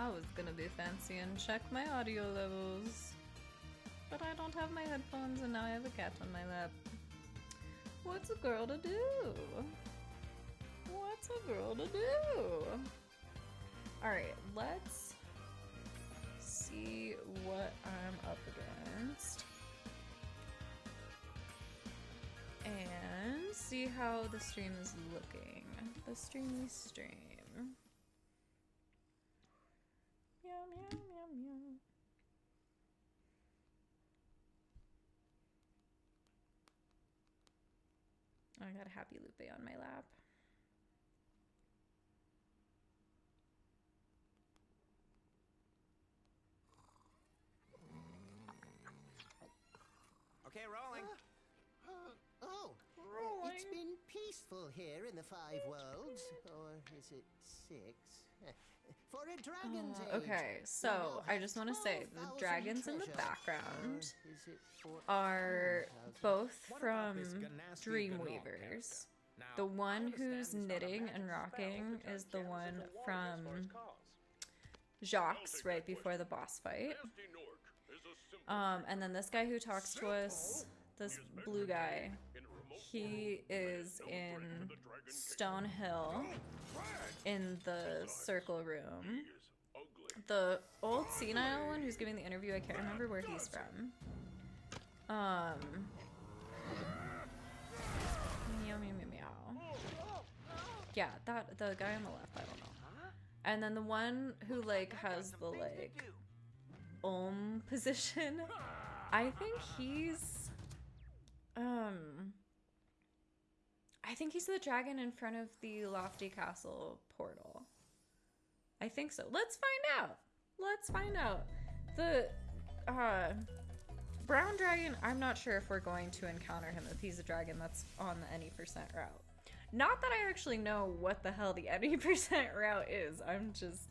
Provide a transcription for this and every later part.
I was gonna be fancy and check my audio levels, but I don't have my headphones and now I have a cat on my lap. What's a girl to do? What's a girl to do? Alright, let's see what I'm up against. And see how the stream is looking. The streamy stream. Meow, meow, meow, meow. I got a Happy Lupe on my lap. Okay, rolling. Oh, Rolling. it's been peaceful here in the Five Worlds, or is it six? For a dragon's age. Okay, so I just want to say the 12,000 dragons in the treasure. background Or is it are 14,000? both What about from this Ganassi Dreamweavers. Now, The I one understand who's it's not a knitting magic and spell rocking to turn is the cannons one into water from as far as cause. Jacques right before the boss fight. And then this guy who talks to us, this blue guy, he is in Stonehill in the circle room. The old senile one who's giving the interview, I can't remember where he's from. Meow, meow, meow, meow. Yeah, that the guy on the left, I don't know. And then the one who like has the like position, I think he's the dragon in front of the Lofty Castle portal. I think so. Let's find out. Let's find out. The brown dragon, I'm not sure if we're going to encounter him if he's a dragon that's on the any percent route. Not that I actually know what the hell the any percent route is. I'm just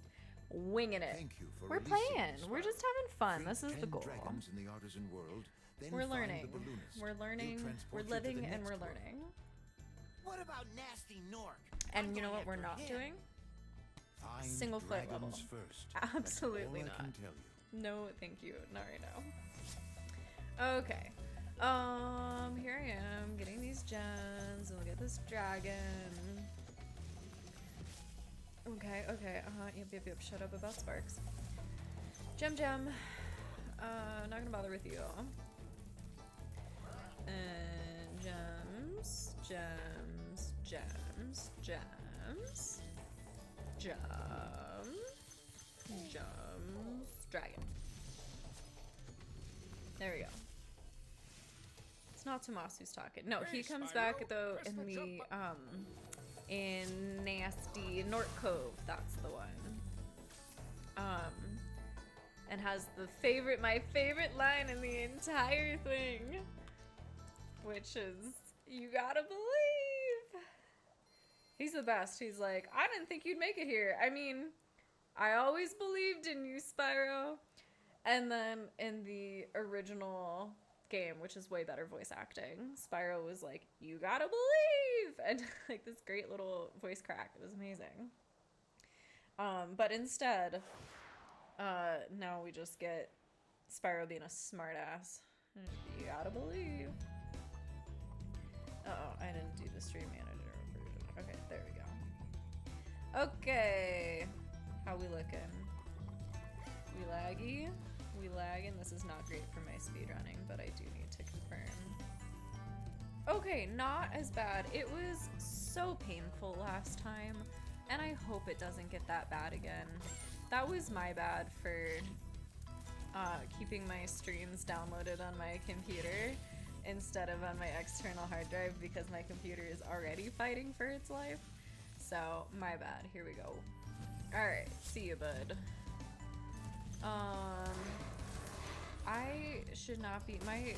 winging it. Thank you for We're releasing playing. Spyro. We're just having fun. Free This is the 10 goal. dragons in the artisan world, then We're find the learning. balloonist. We're He'll learning. transport We're you to the living and next we're world. learning. What about nasty Nork? And you know what we're not doing? Find Single foot level. dragons first. That's Absolutely all I not. can tell you. No, thank you. Not right now. Okay. Here I am getting these gems, and we'll get this dragon. Okay, okay, yep. Shut up about sparks. Gem. Not gonna bother with you. And gems. Dragon. There we go. It's not Tomas who's talking. No, he comes back though in the in nasty North Cove. That's the one. And has my favorite line in the entire thing, which is, "You gotta believe." He's the best. He's like, "I didn't think you'd make it here. I mean, I always believed in you, Spyro." And then in the original game, which is way better voice acting, Spyro was like, "You gotta believe," and like this great little voice crack. It was amazing. But instead, now we just get Spyro being a smartass. You gotta believe. Uh-oh, I didn't do the stream manager version. Okay, there we go. Okay, how we looking? We laggy? We lagging? This is not great for my speedrunning, but I do need to confirm. Okay, not as bad. It was so painful last time, and I hope it doesn't get that bad again. That was my bad for keeping my streams downloaded on my computer instead of on my external hard drive because my computer is already fighting for its life. So, my bad. Here we go. Alright, see you, bud. I should not be... My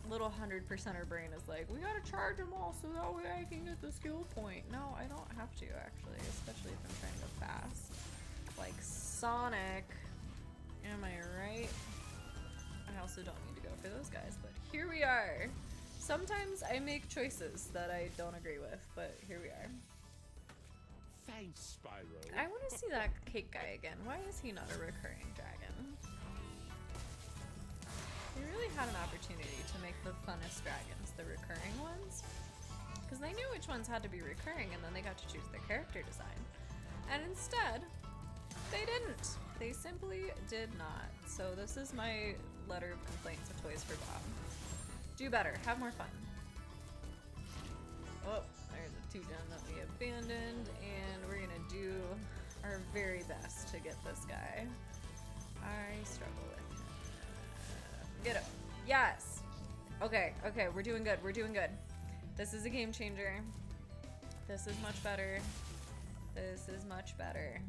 little 100%er brain is like, we gotta charge them all so that way I can get the skill point. No, I don't have to, actually. Especially if I'm trying to go fast. Like Sonic. Am I right? I also don't need to go for those guys, but here we are. Sometimes I make choices that I don't agree with, but here we are. Thanks, Spyro. I want to see that cake guy again. Why is he not a recurring dragon? They really had an opportunity to make the funnest dragons the recurring ones. Because they knew which ones had to be recurring and then they got to choose their character design. And instead, they didn't. They simply did not. So this is my letter of complaint to Toys for Bob. Do better. Have more fun. Oh, there's a 2 gem that we abandoned, and we're gonna do our very best to get this guy. I struggle with him. Get up. Yes! Okay, okay, we're doing good, we're doing good. This is a game changer. This is much better. This is much better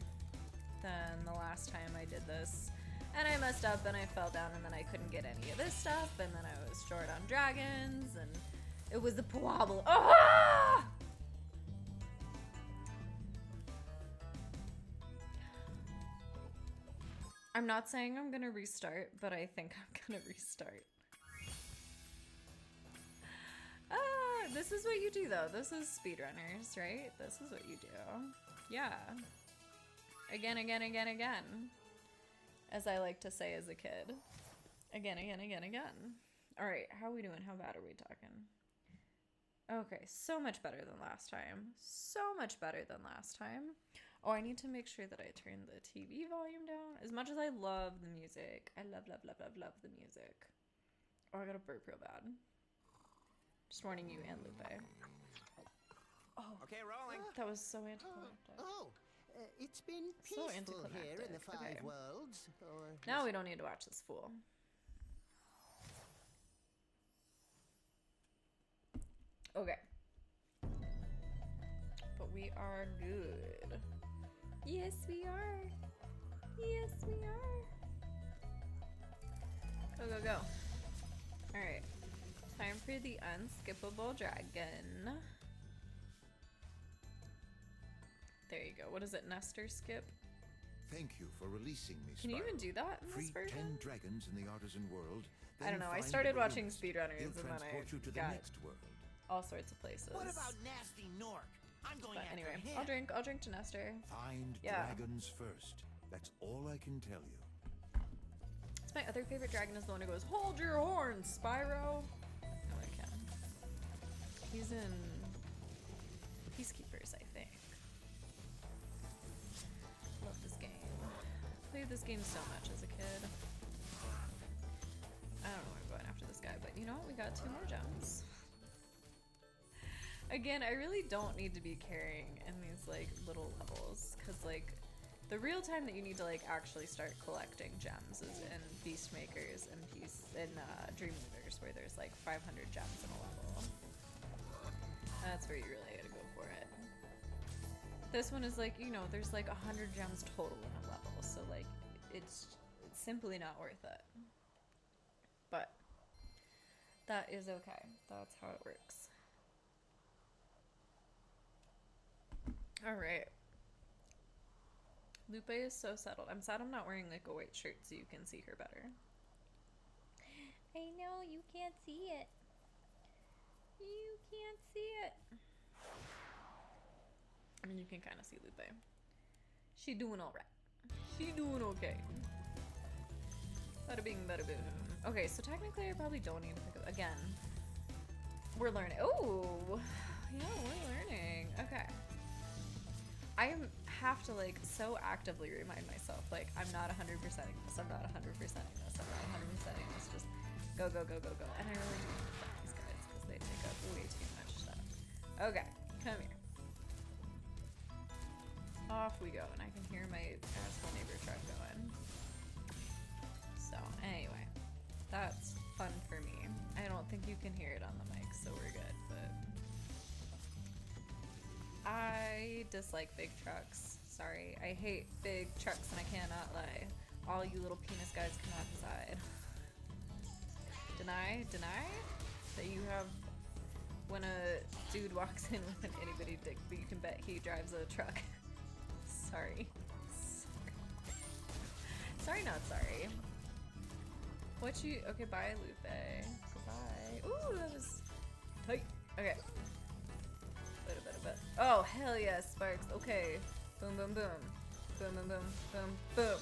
than the last time I did this. And I messed up and I fell down and then I couldn't get any of this stuff and then I was short on dragons and it was a problem. Ah! I'm not saying I'm gonna restart, but I think I'm gonna restart. This is what you do though. This is speedrunners, right? This is what you do. Yeah. Again, again, again, again. As I like to say as a kid. Again, again, again, again. Alright, how are we doing? How bad are we talking? Okay, so much better than last time. So much better than last time. Oh, I need to make sure that I turn the TV volume down. As much as I love the music. I love, love, love, love, love the music. Oh, I got a burp real bad. Just warning you and Lupe. Oh, Okay, rolling. that was so anticlimactic. It's been So peaceful here in the anticlimactic. Five Okay. Worlds. Or Now we don't need to watch this fool. Okay. But we are good. Yes, we are. Yes, we are. Go, go, go. Alright. Time for the unskippable dragon. There you go. What is it? Nestor skip? Thank you for releasing me, Can you Spyro. even do that in Free this version? 10 dragons in the artisan world. I then don't know. I find started the watching balloonist. speedrunners He'll and then transport I you to the got next world. all sorts of places. What about nasty Nork? I'm going But after anyway, him. I'll drink to Nestor. Find Yeah. dragons first. That's all I can tell you. It's my other favorite dragon is the one who goes, "Hold your horns, Spyro." I like him. He's in Peacekeepers, I think. Love this game. Played this game so much as a kid. I don't know why I'm going after this guy, but you know what? We got 2 more gems. Again, I really don't need to be carrying in these like little levels, because like the real time that you need to like actually start collecting gems is in Beastmakers and Dreamweavers, where there's like 500 gems in a level. That's where you really gotta go for it. This one is like, you know, there's like 100 gems total in a level, so like it's simply not worth it. But that is okay. That's how it works. Alright. Lupe is so settled. I'm sad I'm not wearing like a white shirt so you can see her better. I know, you can't see it. You can't see it. I mean, you can kind of see Lupe. She doing alright. She doing okay. Bada bing, bada boom. Okay, so technically I probably don't need to pick up again. We're learning. Oh, yeah, we're learning. Okay. I have to like so actively remind myself, like, I'm not 100%ing this. I'm not 100%ing this. I'm not 100%ing this. Just go, go, go, go, go. And I really do need these guys because they take up way too much stuff. Okay, come here. Off we go, and I can hear my asshole neighbor truck going. So anyway, that's fun for me. I don't think you can hear it on the mic, so we're good, but I dislike big trucks. Sorry, I hate big trucks and I cannot lie. All you little penis guys cannot decide. Deny that you have, when a dude walks in with an itty bitty dick, but you can bet he drives a truck. Sorry. Sorry, not sorry. What you, okay, bye Lupe. Goodbye. Ooh, that was tight. Okay. Oh, hell yes, sparks. Okay. Boom, boom, boom. Boom, boom, boom, boom, boom.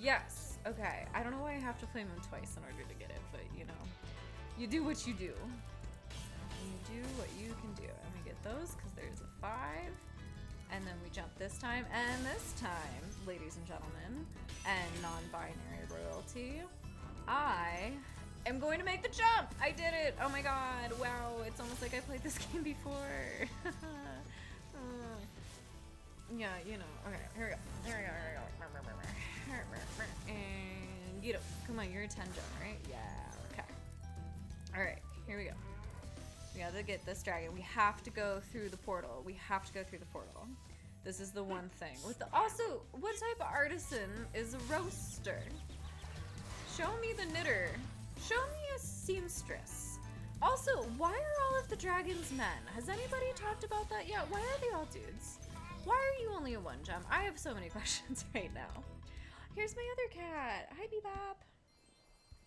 Yes. Okay. I don't know why I have to flame him twice in order to get it, but you know. You do what you do. You do what you can do. And we get those because there's a 5. And then we jump this time. And this time, ladies and gentlemen, and non-binary royalty, I am going to make the jump! I did it! Oh my god, wow, it's almost like I played this game before. Yeah, you know. Okay, here we go. Here we go, here we go. And get up. Come on, you're a 10 gem, right? Yeah, okay. Alright, here we go. We gotta get this dragon. We have to go through the portal. We have to go through the portal. This is the one thing. Also, what type of artisan is a roaster? Show me the knitter. Show me a seamstress. Also, why are all of the dragons men? Has anybody talked about that yet? Why are they all dudes? Why are you only a 1 gem? I have so many questions right now. Here's my other cat. Hi, Bebop.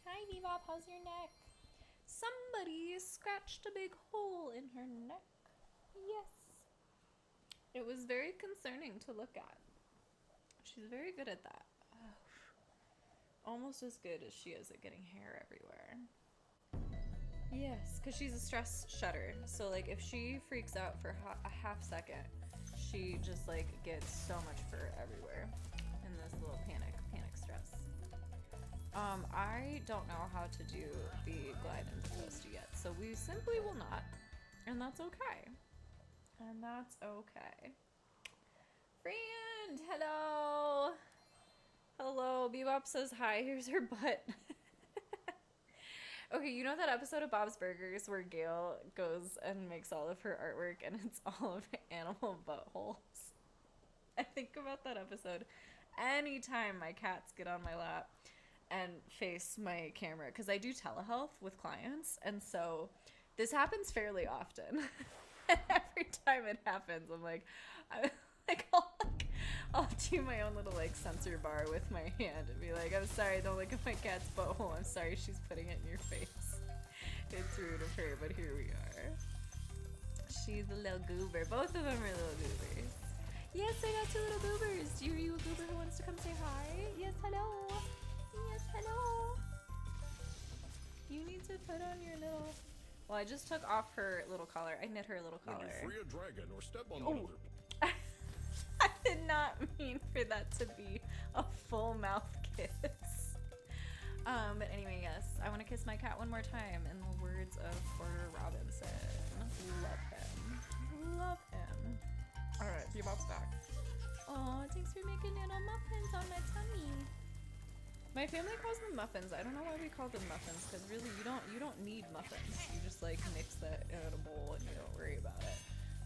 Hi, Bebop. How's your neck? Somebody scratched a big hole in her neck. Yes. It was very concerning to look at. She's very good at that. Almost as good as she is at getting hair everywhere. Yes, because she's a stress shutter. So like if she freaks out for a half second, she just like gets so much fur everywhere in this little panic stress. I don't know how to do the glide into toast yet, so we simply will not, and that's okay. And that's okay. Friend, hello. Hello, Bebop says hi. Here's her butt. Okay, you know that episode of Bob's Burgers where Gail goes and makes all of her artwork and it's all of animal buttholes? I think about that episode anytime my cats get on my lap and face my camera, because I do telehealth with clients, and so this happens fairly often. And every time it happens, I'm like, I'll do my own little like sensor bar with my hand and be like, I'm sorry, don't look at my cat's butthole. I'm sorry she's putting it in your face. It's rude of her, but here we are. She's a little goober. Both of them are little goobers. Yes, I got 2 little goobers. Are you a goober who wants to come say hi? Yes, hello. Yes, hello. You need to put on your little... Well, I just took off her little collar. I knit her a little collar. When you free a dragon or step on Oh. another. I did not mean for that to be a full mouth kiss. But anyway, yes, I want to kiss my cat one more time in the words of Porter Robinson. Love him. Love him. Alright, Bebop's back. Oh, thanks for making little muffins on my tummy. My family calls them muffins. I don't know why we call them muffins, because really you don't need muffins. You just like mix that in a bowl and you don't worry about it.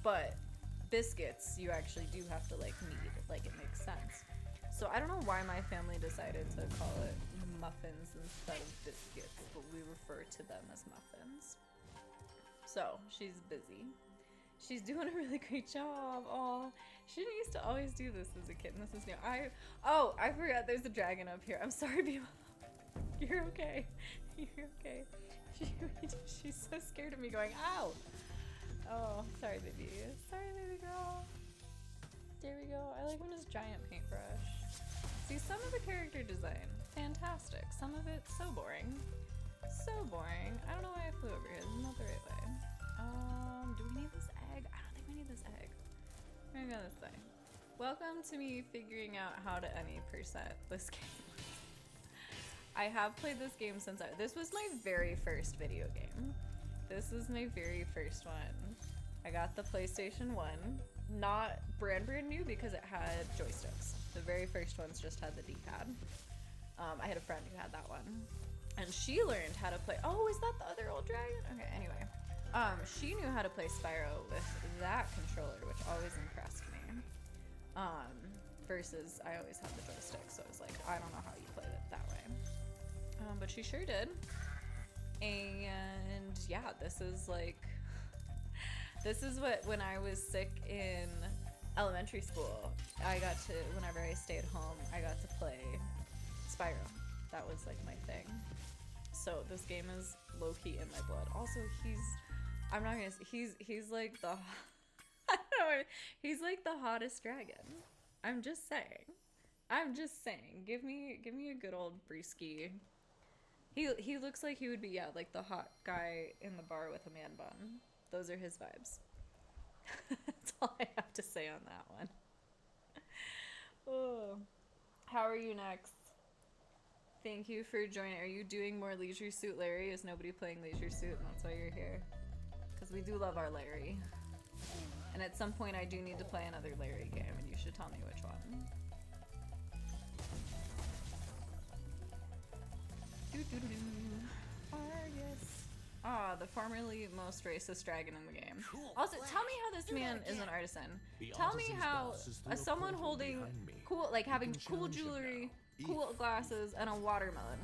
But biscuits you actually do have to like knead, like it makes sense. So I don't know why my family decided to call it muffins instead of biscuits, but we refer to them as muffins. So she's busy. She's doing a really great job. Oh, she didn't used to always do this as a kid, and this is new. I forgot there's a dragon up here. I'm sorry, Beba. You're okay. You're okay. She's so scared of me going, ow. Oh, sorry, baby. Sorry, baby girl. There we go. I like when it's giant paintbrush. See, some of the character design, fantastic. Some of it, so boring. So boring. I don't know why I flew over here. This is not the right way. Do we need this egg? I don't think we need this egg. We're gonna go this way. Welcome to me figuring out how to any percent this game. I have played this game since this was my very first video game. This is my very first one. I got the PlayStation 1, not brand new because it had joysticks. The very first ones just had the D-pad. I had a friend who had that one, and she learned how to play. Oh, is that the other old dragon? Okay, anyway. She knew how to play Spyro with that controller, which always impressed me. Versus I always had the joystick, so I was like, I don't know how you played it that way. But she sure did. And yeah, this is what, when I was sick in elementary school, I got to, whenever I stayed home, I got to play Spyro. That was like my thing. So this game is low-key in my blood. Also, he's like the, I don't know. He's like the hottest dragon. I'm just saying. Give me a good old brewski. He looks like he would be, like the hot guy in the bar with a man bun. Those are his vibes. That's all I have to say on that one. Oh. How are you next? Thank you for joining. Are you doing more Leisure Suit Larry? Is nobody playing Leisure Suit and that's why you're here? Because we do love our Larry. And at some point I do need to play another Larry game and you should tell me which one. Argus. Ah, the formerly most racist dragon in the game. Cool Also, flash. tell me how this Do man that is an again. artisan. The Tell me artisan's how boss is through a someone portal holding behind me. cool, like You having can cool challenge him jewelry, now. cool glasses, and a watermelon.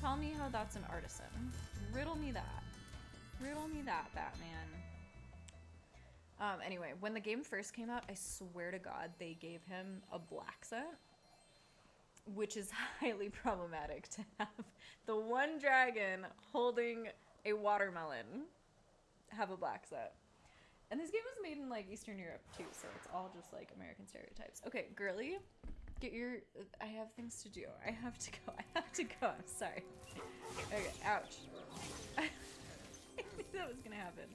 Tell me how that's an artisan. Riddle me that. Riddle me that, Batman. Anyway, when the game first came out, I swear to God, they gave him a black scent, which is highly problematic to have the one dragon holding a watermelon have a black set. And this game was made in like Eastern Europe too, so it's all just like American stereotypes. Okay, girly, get your. I have things to do. I have to go. I'm sorry. Okay, ouch. I knew that was gonna happen.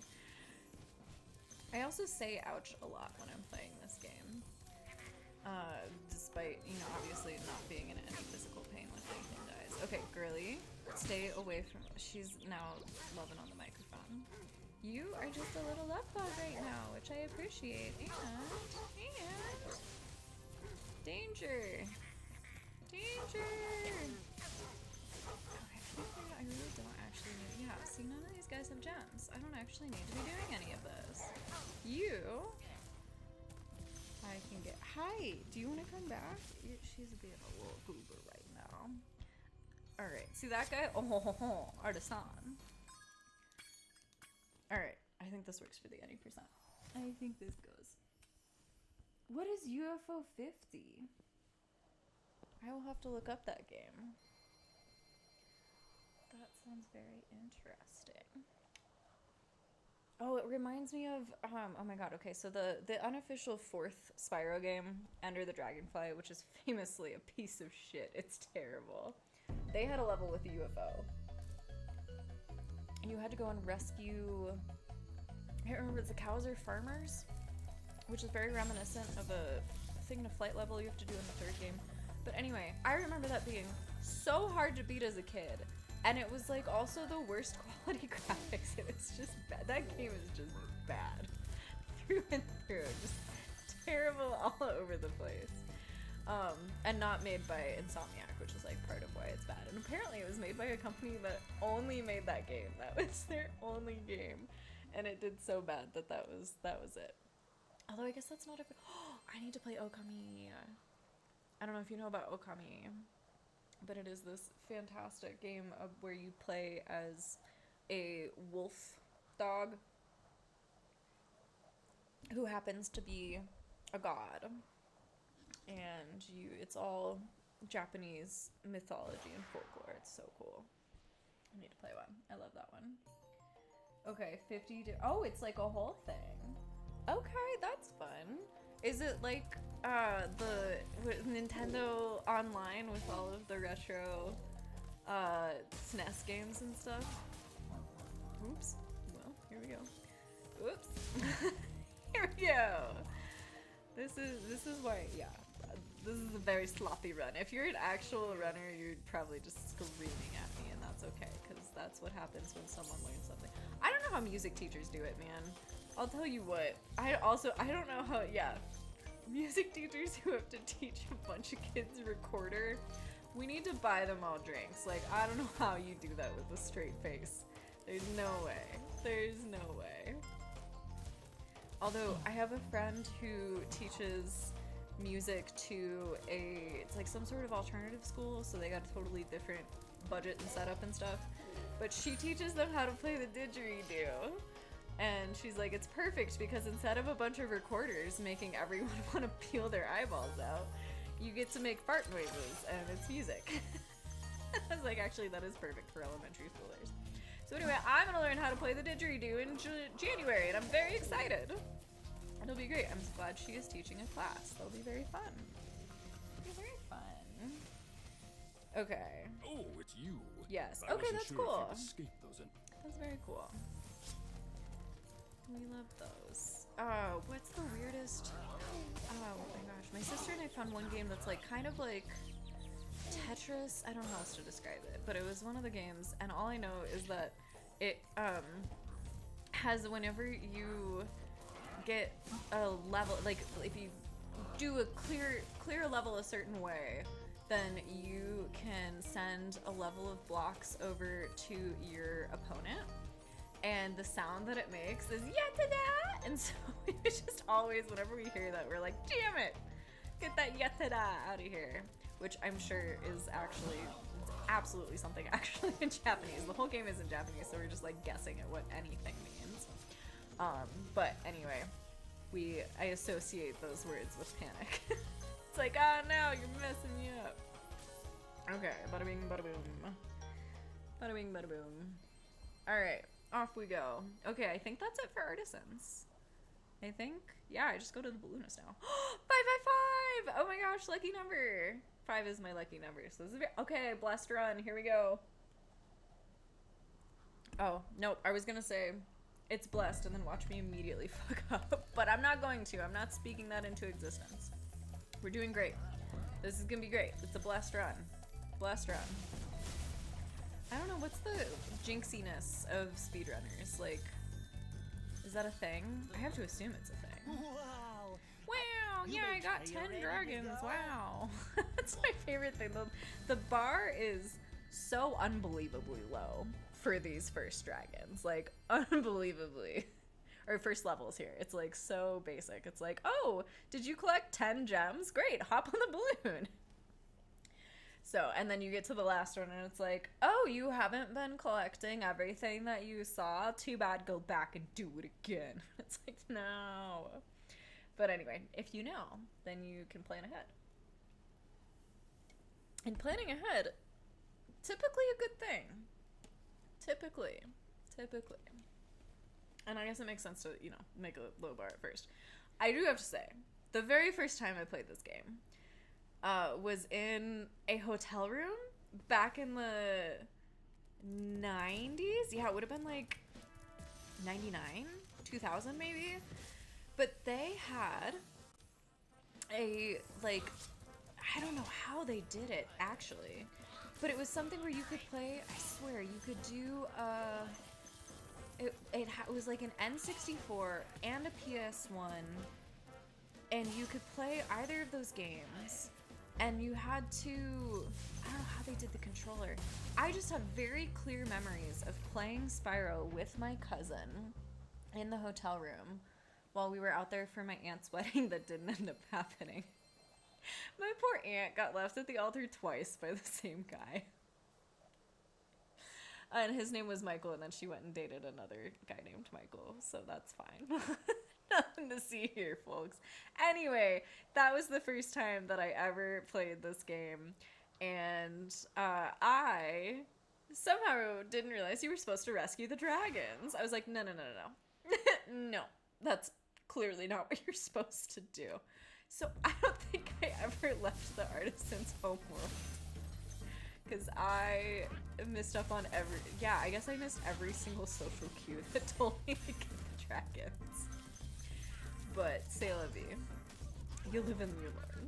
I also say ouch a lot when I'm playing this game. Despite, you know, obviously not being in any physical pain when anything dies. Okay, girly, stay away from. She's now loving on the microphone. You are just a little love bug right now, which I appreciate. And danger. Danger. Okay, I really don't actually need. Yeah, see, none of these guys have gems. I don't actually need to be doing any of this. You. I can get. Hi, do you want to come back? She's being a little goober right now. Alright, see that guy? Oh, artisan. Alright, I think this works for the any percent. I think this goes. What is UFO 50? I will have to look up that game. That sounds very interesting. Oh, it reminds me of, oh my god, okay, so the unofficial fourth Spyro game, Enter the Dragonfly, which is famously a piece of shit. It's terrible. They had a level with a UFO. And you had to go and rescue, I can't remember, the cows or farmers? Which is very reminiscent of a thing to flight level you have to do in the third game. But anyway, I remember that being so hard to beat as a kid. And it was like also the worst quality graphics. It was just bad. That game is just bad. Through and through. Just terrible all over the place. And not made by Insomniac, which is like part of why it's bad. And apparently it was made by a company that only made that game. That was their only game. And it did so bad that was it. Although I guess that's not a... Oh, I need to play Okami. I don't know if you know about Okami. But it is this fantastic game of where you play as a wolf dog who happens to be a god. And it's all Japanese mythology and folklore. It's so cool. I need to play one. I love that one. Okay, 50 to... Oh, it's like a whole thing. Okay, that's fun. Is it like Nintendo Online with all of the retro SNES games and stuff? Oops. Well, here we go. Oops. Here we go. This is why, yeah. This is a very sloppy run. If you're an actual runner, you're probably just screaming at me, and that's okay, because that's what happens when someone learns something. I don't know how music teachers do it, man. I'll tell you what. I don't know how, yeah. Music teachers who have to teach a bunch of kids recorder, we need to buy them all drinks. Like, I don't know how you do that with a straight face. There's no way. There's no way. Although, I have a friend who teaches music to it's like some sort of alternative school, so they got a totally different budget and setup and stuff. But she teaches them how to play the didgeridoo. And she's like, it's perfect because instead of a bunch of recorders making everyone want to peel their eyeballs out, you get to make fart noises and it's music. I was like, actually, that is perfect for elementary schoolers. So anyway, I'm going to learn how to play the didgeridoo in January, and I'm very excited. It'll be great. I'm glad she is teaching a class. That'll be very fun. It'll be very fun. Okay. Oh, it's you. Yes. I Okay, wasn't that's sure cool. If you'd escaped those That's very cool. We love those. What's the weirdest? Oh my gosh. My sister and I found one game that's like kind of like Tetris. I don't know how else to describe it, but it was one of the games, and all I know is that it has, whenever you get a level, like if you do a clear a level a certain way, then you can send a level of blocks over to your opponent, and the sound that it makes is yatada, and so it's just always, whenever we hear that, we're like, damn it, get that yatada out of here, which I'm sure is actually absolutely something actually in Japanese. The whole game is in Japanese, so we're just like guessing at what anything means. But anyway, I associate those words with panic. It's like, oh no, you're messing me up. Okay, bada bing, bada boom. Bada bing, bada boom. Alright, off we go. Okay, I think that's it for artisans. I think, yeah, I just go to the balloonist now. 5 by 5! Oh my gosh, lucky number. 5 is my lucky number. So this is okay, blessed run, here we go. Oh, nope, I was gonna say it's blessed and then watch me immediately fuck up. But I'm not going to. I'm not speaking that into existence. We're doing great. This is gonna be great. It's a blessed run. Blessed run. I don't know, what's the jinxiness of speedrunners? Like, is that a thing? I have to assume it's a thing. Wow. Wow, You yeah, I make got sure 10 you're ready to dragons. go. Wow. That's my favorite thing. The bar is so unbelievably low for these first dragons. Like, unbelievably. Or first levels here. It's like so basic. It's like, oh, did you collect 10 gems? Great, hop on the balloon. So, and then you get to the last one and it's like, oh, you haven't been collecting everything that you saw? Too bad, go back and do it again. It's like, no. But anyway, if you know, then you can plan ahead. And planning ahead, typically a good thing. Typically. And I guess it makes sense to, you know, make a low bar at first. I do have to say, the very first time I played this game was in a hotel room back in the 90s. Yeah, it would have been like 99, 2000 maybe. But they had a, like, I don't know how they did it, actually. But it was something where you could play, I swear, you could do, it was like an N64 and a PS1, and you could play either of those games, and you had to, I don't know how they did the controller. I just have very clear memories of playing Spyro with my cousin in the hotel room while we were out there for my aunt's wedding that didn't end up happening. My poor aunt got left at the altar twice by the same guy. And his name was Michael, and then she went and dated another guy named Michael, so that's fine. Nothing to see here, folks. Anyway, that was the first time that I ever played this game, and I somehow didn't realize you were supposed to rescue the dragons. I was like, no. No, that's clearly not what you're supposed to do. So I don't think I ever left the artisan's homeworld. Because I missed up on I guess I missed every single social cue that told me to get the dragons. But, c'est la vie. You live and you learn.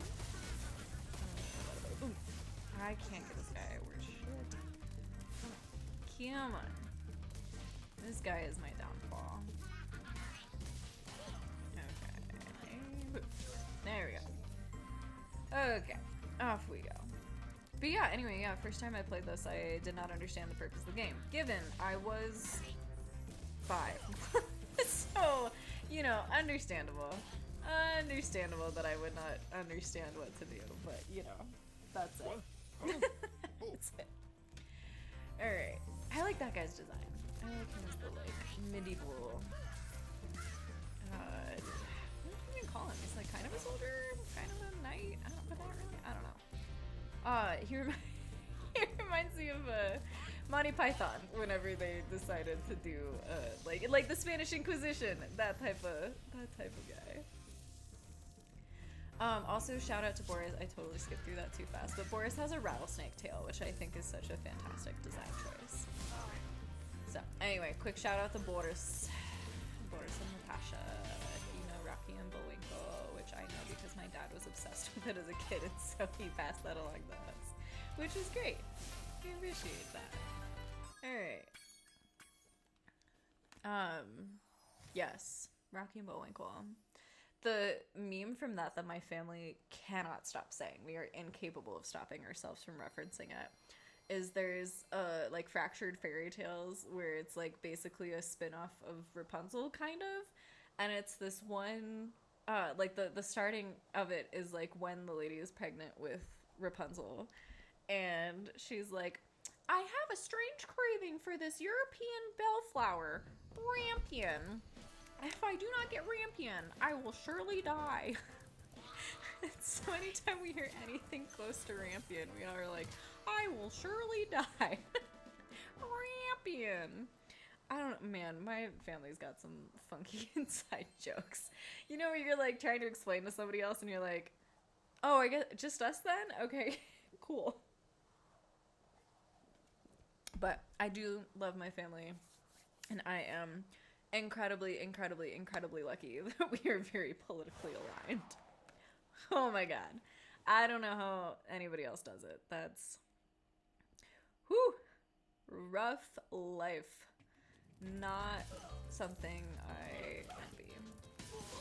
I can't get this guy worth shit. Come on. This guy is my downfall. Okay. There we go. Okay. Off we go. But yeah, anyway, first time I played this, I did not understand the purpose of the game, given I was 5. So, you know, understandable that I would not understand what to do, but, you know, that's it. That's it. Alright, I like that guy's design. I like him as the, like, medieval, what do you even call him? He's, like, kind of a soldier, kind of a knight, I don't know. He reminds me of Monty Python, whenever they decided to do like the Spanish Inquisition, that type of guy. Also shout out to Boris. I totally skipped through that too fast, but Boris has a rattlesnake tail, which I think is such a fantastic design choice. So anyway, quick shout out to Boris and Natasha. You know Rocky and Bullwinkle, which I know because my dad was obsessed with it as a kid, and so he passed that along to us, which is great. I appreciate that. Alright. Yes, Rocky and Bullwinkle. The meme from that my family cannot stop saying, we are incapable of stopping ourselves from referencing it, is there's like Fractured Fairy Tales, where it's like basically a spin-off of Rapunzel kind of, and it's this one like the starting of it is like when the lady is pregnant with Rapunzel, and she's like, I have a strange craving for this European bellflower, rampion. If I do not get rampion, I will surely die. So anytime we hear anything close to rampion, we are like, I will surely die. Rampion. I don't, man, my family's got some funky inside jokes. You know, where you're like trying to explain to somebody else and you're like, oh, I guess just us then? Okay, cool. But I do love my family, and I am incredibly, incredibly, incredibly lucky that we are very politically aligned. Oh my god. I don't know how anybody else does it. That's, whew, rough life. Not something I envy.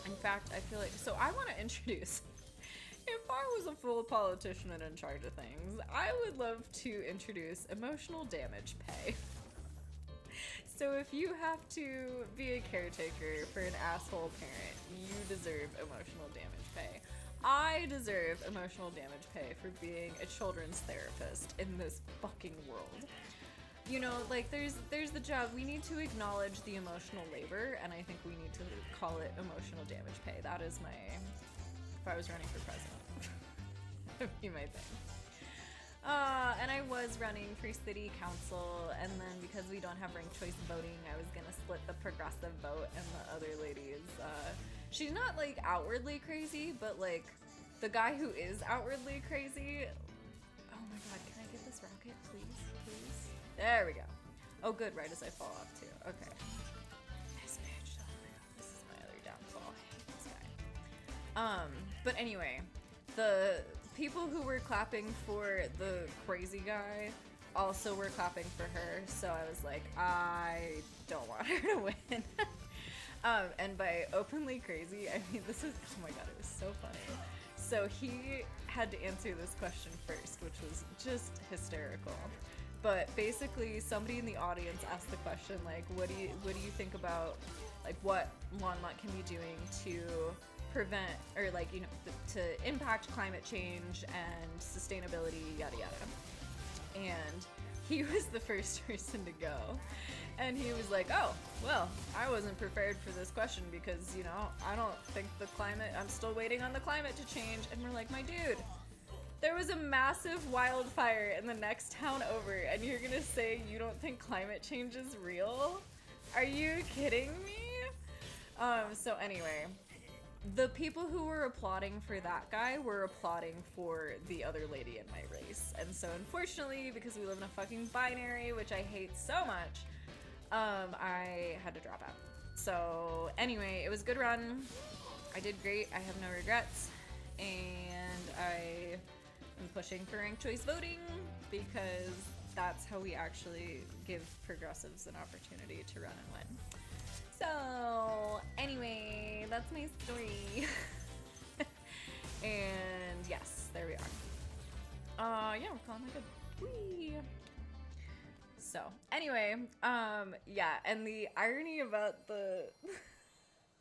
In fact, I feel like, so I want to introduce, if I was a full politician and in charge of things, I would love to introduce emotional damage pay. So if you have to be a caretaker for an asshole parent, you deserve emotional damage pay. I deserve emotional damage pay for being a children's therapist in this fucking world. You know, like, there's the job. We need to acknowledge the emotional labor, and I think we need to call it emotional damage pay. That is my, if I was running for president, that would be my thing. And I was running for city council, and then because we don't have ranked choice voting, I was gonna split the progressive vote, and the other lady is, she's not, like, outwardly crazy, but, like, the guy who is outwardly crazy, oh my god, can I get this rocket, please? There we go. Oh good, right as I fall off too. Okay. This bitch. Oh my god, this is my other downfall. I hate this guy. But anyway, the people who were clapping for the crazy guy also were clapping for her, so I was like, I don't want her to win. And by openly crazy, I mean this is, oh my god, it was so funny. So he had to answer this question first, which was just hysterical. But basically, somebody in the audience asked the question, like, what do you think about, like, what Longmont can be doing to prevent, or, like, you know, to impact climate change and sustainability, yada yada. And he was the first person to go. And he was like, oh, well, I wasn't prepared for this question because, you know, I don't think the climate, I'm still waiting on the climate to change. And we're like, my dude, there was a massive wildfire in the next town over, and you're gonna say you don't think climate change is real? Are you kidding me? So anyway, the people who were applauding for that guy were applauding for the other lady in my race. And so unfortunately, because we live in a fucking binary, which I hate so much, I had to drop out. So anyway, it was a good run. I did great. I have no regrets. And I'm pushing for ranked choice voting because that's how we actually give progressives an opportunity to run and win. So anyway, that's my story. And yes, there we are. Yeah, we're calling like a wee. So anyway, yeah, and the irony about the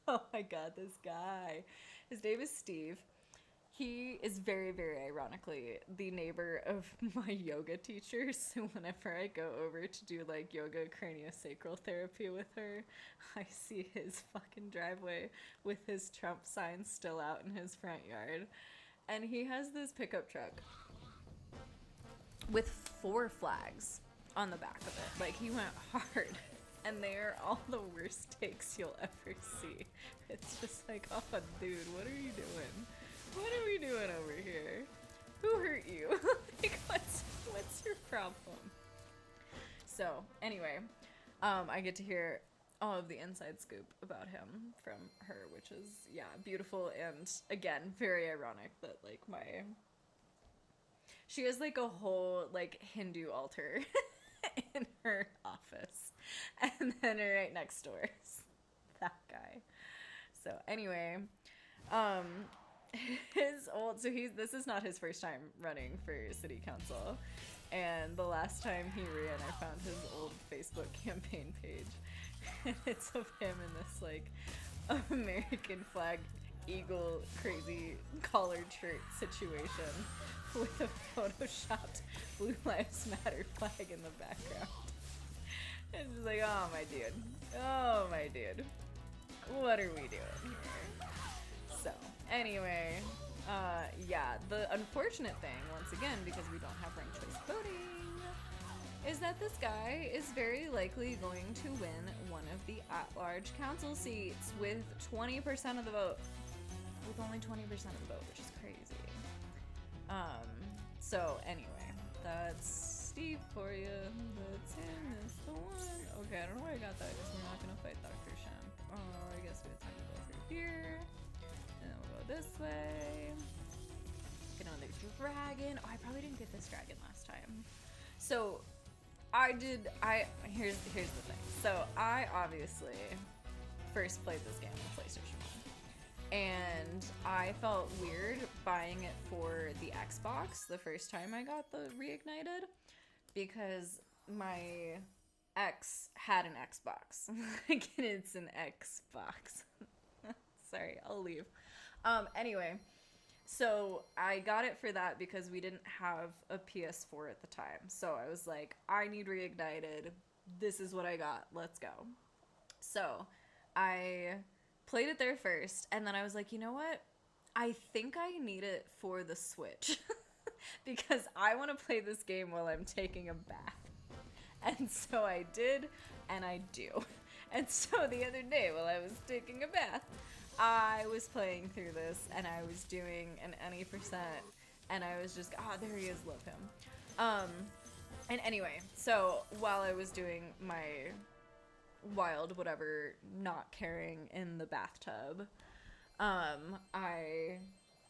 oh my god, this guy, his name is Steve. He is very, very ironically the neighbor of my yoga teacher, so whenever I go over to do, like, yoga craniosacral therapy with her, I see his fucking driveway with his Trump sign still out in his front yard. And he has this pickup truck with 4 flags on the back of it. Like, he went hard. And they're all the worst takes you'll ever see. It's just like, oh, dude, what are you doing? What are we doing over here? Who hurt you? Like, what's your problem? So, anyway, I get to hear all of the inside scoop about him from her, which is, yeah, beautiful and, again, very ironic that, like, she has, like, a whole, like, Hindu altar in her office. And then right next door is that guy. So, anyway, this is not his first time running for city council. And the last time he ran, I found his old Facebook campaign page. And it's of him in this, like, American flag eagle crazy collared shirt situation with a photoshopped Blue Lives Matter flag in the background. And just like, oh my dude, what are we doing here? So, anyway, yeah, the unfortunate thing, once again, because we don't have ranked choice voting, is that this guy is very likely going to win one of the at-large council seats with 20% of the vote. With only 20% of the vote, which is crazy. So anyway, that's Steve for you. That's him, that's the one. Okay, I don't know why I got that, because we're not gonna fight Dr. Shemp. Oh, I guess we have time to go through here. And then we'll go this way. Get another dragon. Oh, I probably didn't get this dragon last time. So, here's the thing. So, I obviously first played this game on PlayStation 1. And I felt weird buying it for the Xbox the first time I got the Reignited, because my ex had an Xbox. Like, it's an Xbox. Sorry, I'll leave. Anyway, so I got it for that because we didn't have a PS4 at the time. So I was like, I need Reignited. This is what I got. Let's go. So I played it there first, and then I was like, you know what? I think I need it for the Switch because I want to play this game while I'm taking a bath. And so I did, and I do. And so the other day while I was taking a bath, I was playing through this, and I was doing an any percent, and I was just, there he is, love him. And anyway, so while I was doing my wild whatever not caring in the bathtub, I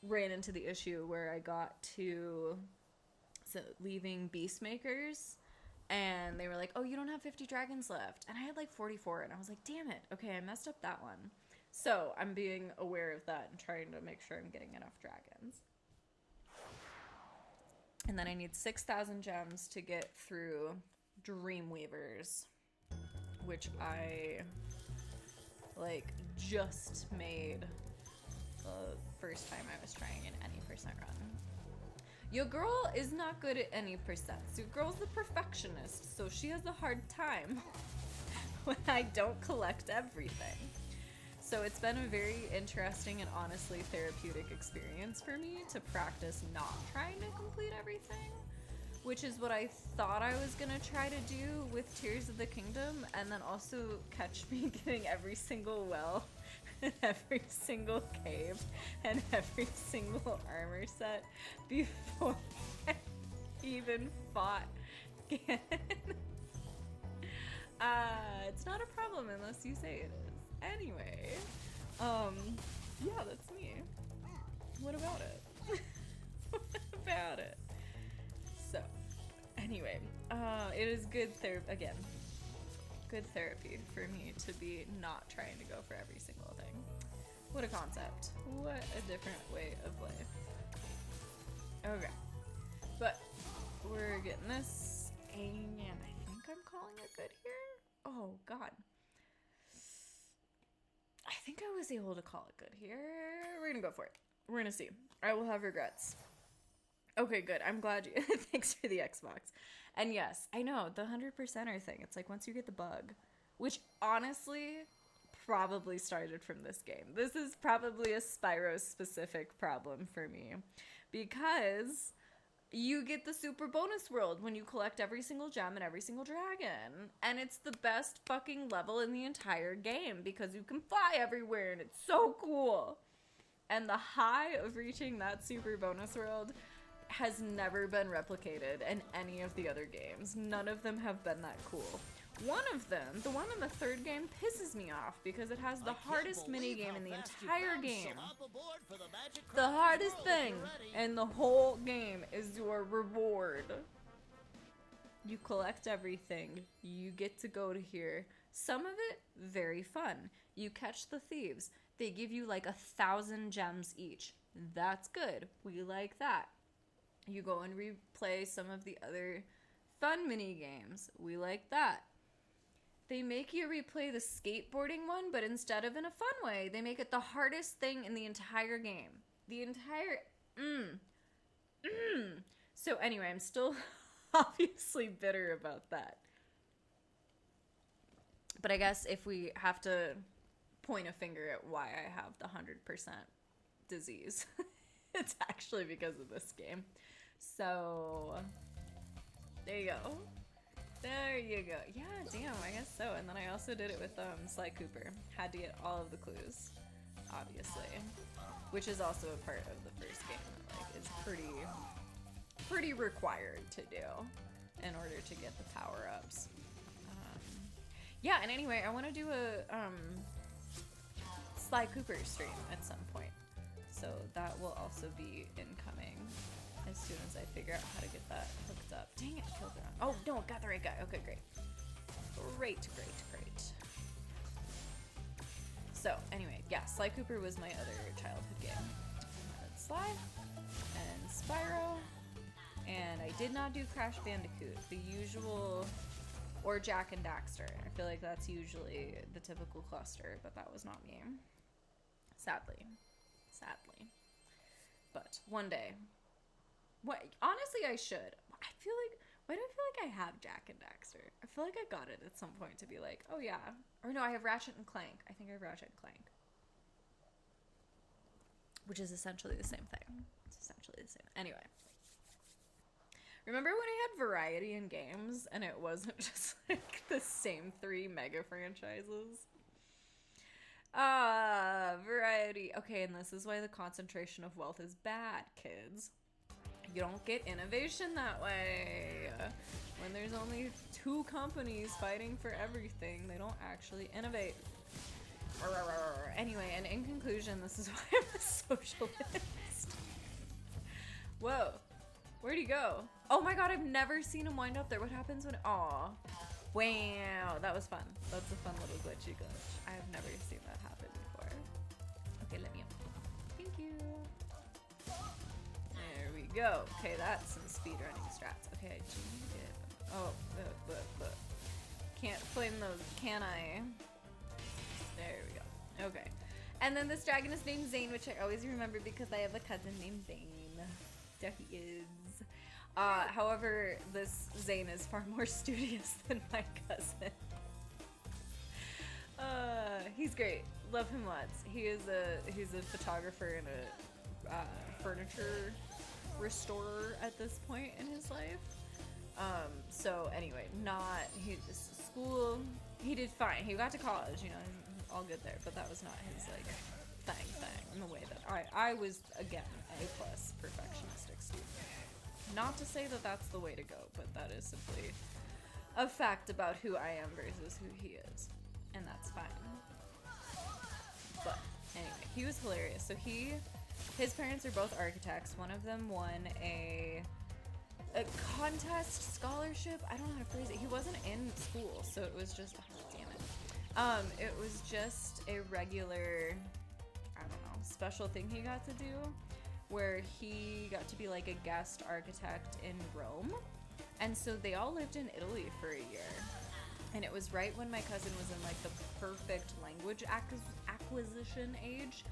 ran into the issue where I got to leaving Beastmakers, and they were like, oh, you don't have 50 dragons left, and I had like 44, and I was like, damn it, okay, I messed up that one. So I'm being aware of that and trying to make sure I'm getting enough dragons. And then I need 6,000 gems to get through Dreamweavers, which I, like, just made the first time I was trying an any percent run. Your girl is not good at any percents. Your girl's the perfectionist, so she has a hard time when I don't collect everything. So it's been a very interesting and honestly therapeutic experience for me to practice not trying to complete everything, which is what I thought I was gonna try to do with Tears of the Kingdom, and then also catch me getting every single well, and every single cave, and every single armor set before I even fought Ganon. It's not a problem unless you say it is. Anyway, yeah, that's me. What about it? What about it? So, anyway, it is good good therapy for me to be not trying to go for every single thing. What a concept. What a different way of life. Okay. But we're getting this, and I think I'm calling it good here. Oh, God. I think I was able to call it good here. We're gonna go for it. We're gonna see. I will have regrets. Okay, good. I'm glad you... Thanks for the Xbox. And yes, I know, the 100%er thing. It's like once you get the bug, which honestly probably started from this game. This is probably a Spyro-specific problem for me. Because you get the super bonus world when you collect every single gem and every single dragon. And it's the best fucking level in the entire game because you can fly everywhere and it's so cool. And the high of reaching that super bonus world has never been replicated in any of the other games. None of them have been that cool. One of them, the one in the third game, pisses me off because it has the hardest minigame in the entire game. The hardest thing in the whole game is your reward. You collect everything. You get to go to here. Some of it, very fun. You catch the thieves. They give you like 1,000 gems each. That's good. We like that. You go and replay some of the other fun mini games. We like that. They make you replay the skateboarding one, but instead of in a fun way, they make it the hardest thing in the entire game. The entire... So anyway, I'm still obviously bitter about that. But I guess if we have to point a finger at why I have the 100% disease, it's actually because of this game. So, there you go. There you go. Yeah, damn, I guess so. And then I also did it with Sly Cooper. Had to get all of the clues, obviously. Which is also a part of the first game that like is pretty required to do in order to get the power-ups. Yeah, and anyway, I want to do a Sly Cooper stream at some point. So that will also be incoming as soon as I figure out how to get that hooked up. Dang it, I killed it. Oh, no, got the right guy. Okay, great. Great. So, anyway, yeah, Sly Cooper was my other childhood game. Sly and Spyro, and I did not do Crash Bandicoot, the usual, or Jak and Daxter. I feel like that's usually the typical cluster, but that was not me. Sadly. But one day. What? Honestly, I should. I feel like, why do I feel like I have Jak and Daxter? I feel like I got it at some point to be like, oh yeah. Or no, I have Ratchet and Clank. I think I have Ratchet and Clank. Which is essentially the same thing. It's essentially the same. Anyway. Remember when I had variety in games and it wasn't just like the same 3 mega franchises? Variety. Okay, and this is why the concentration of wealth is bad, kids. You don't get innovation that way. When there's only 2 companies fighting for everything, they don't actually innovate. Anyway, and in conclusion, this is why I'm a socialist. Whoa. Where'd he go? Oh my god, I've never seen him wind up there. What happens when... Aw. Wow, that was fun. That's a fun little glitchy glitch. I have never seen that happen before. Okay, let me up. Thank you. There we go. Okay, that's some speedrunning strats. Okay, I do need to get... Oh, look. Can't flame those, can I? There we go. Okay. And then this dragon is named Zane, which I always remember because I have a cousin named Zane. There he is. However, this Zane is far more studious than my cousin. He's great. Love him lots. He's a photographer and a furniture restorer at this point in his life. So anyway, school, he did fine. He got to college, you know, all good there, but that was not his like thing in the way that I was, again, A+ perfectionistic student. Not to say that that's the way to go, but that is simply a fact about who I am versus who he is. And that's fine. But anyway, he was hilarious. So his parents are both architects. One of them won a contest scholarship. I don't know how to phrase it. He wasn't in school, so it was just, oh, damn it. It was just a regular, I don't know, special thing he got to do, where he got to be like a guest architect in Rome. And so they all lived in Italy for a year. And it was right when my cousin was in like the perfect language acquisition age.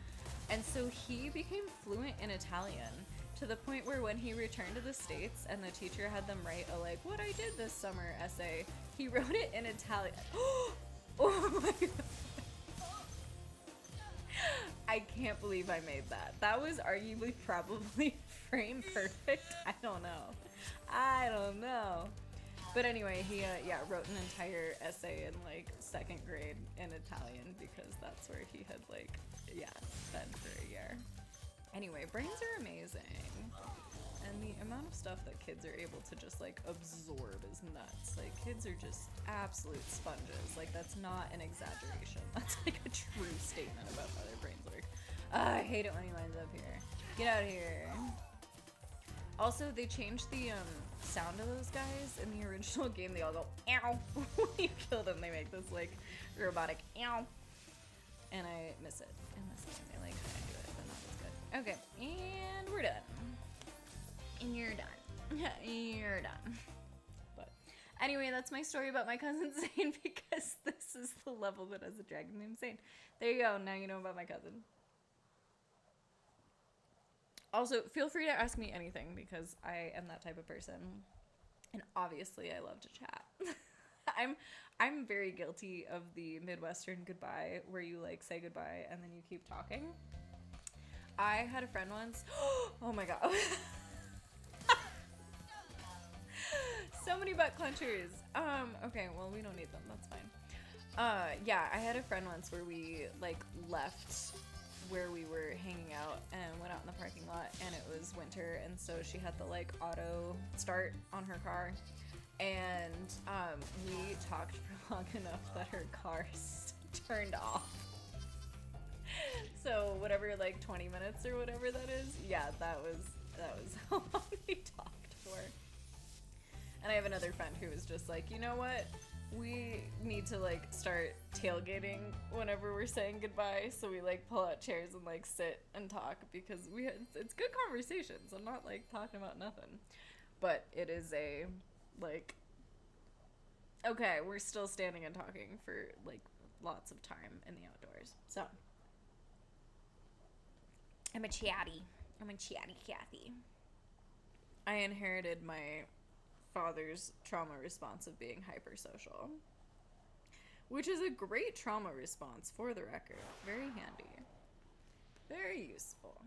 And so he became fluent in Italian to the point where when he returned to the States and the teacher had them write a like, what I did this summer essay, he wrote it in Italian. Oh my god. I can't believe I made that. That was arguably probably frame perfect? I don't know. But anyway, he wrote an entire essay in like 2nd grade in Italian because that's where he had been for a year. Anyway, brains are amazing. And the amount of stuff that kids are able to just like absorb is nuts. Like kids are just absolute sponges. Like that's not an exaggeration. That's like a true statement about how their brains work. I hate it when he winds up here. Get out of here. Also, they changed the sound of those guys. In the original game, they all go, ow. When you kill them, they make this, like, robotic, ow. And I miss it. In this game, they, like, kind of do it, but not as good. Okay, and we're done. And you're done. You're done. But anyway, that's my story about my cousin Zane, because this is the level that has a dragon named Zane. There you go. Now you know about my cousin. Also, feel free to ask me anything because I am that type of person. And obviously I love to chat. I'm very guilty of the Midwestern goodbye where you like say goodbye and then you keep talking. I had a friend once. Oh my god. So many butt clenchers. Okay, well we don't need them. That's fine. Yeah, I had a friend once where we like left where we were hanging out and went out in the parking lot, and it was winter, and so she had the like auto start on her car, and we talked for long enough that her car turned off. So whatever, like 20 minutes or whatever that is, yeah, that was how long we talked for. And I have another friend who was just like, you know what? We need to like start tailgating whenever we're saying goodbye, so we like pull out chairs and like sit and talk because it's good conversations. I'm not like talking about nothing, but it is a like, okay, we're still standing and talking for like lots of time in the outdoors. So I'm a chatty Kathy. I inherited my father's trauma response of being hypersocial, which is a great trauma response, for the record. Very handy, very useful,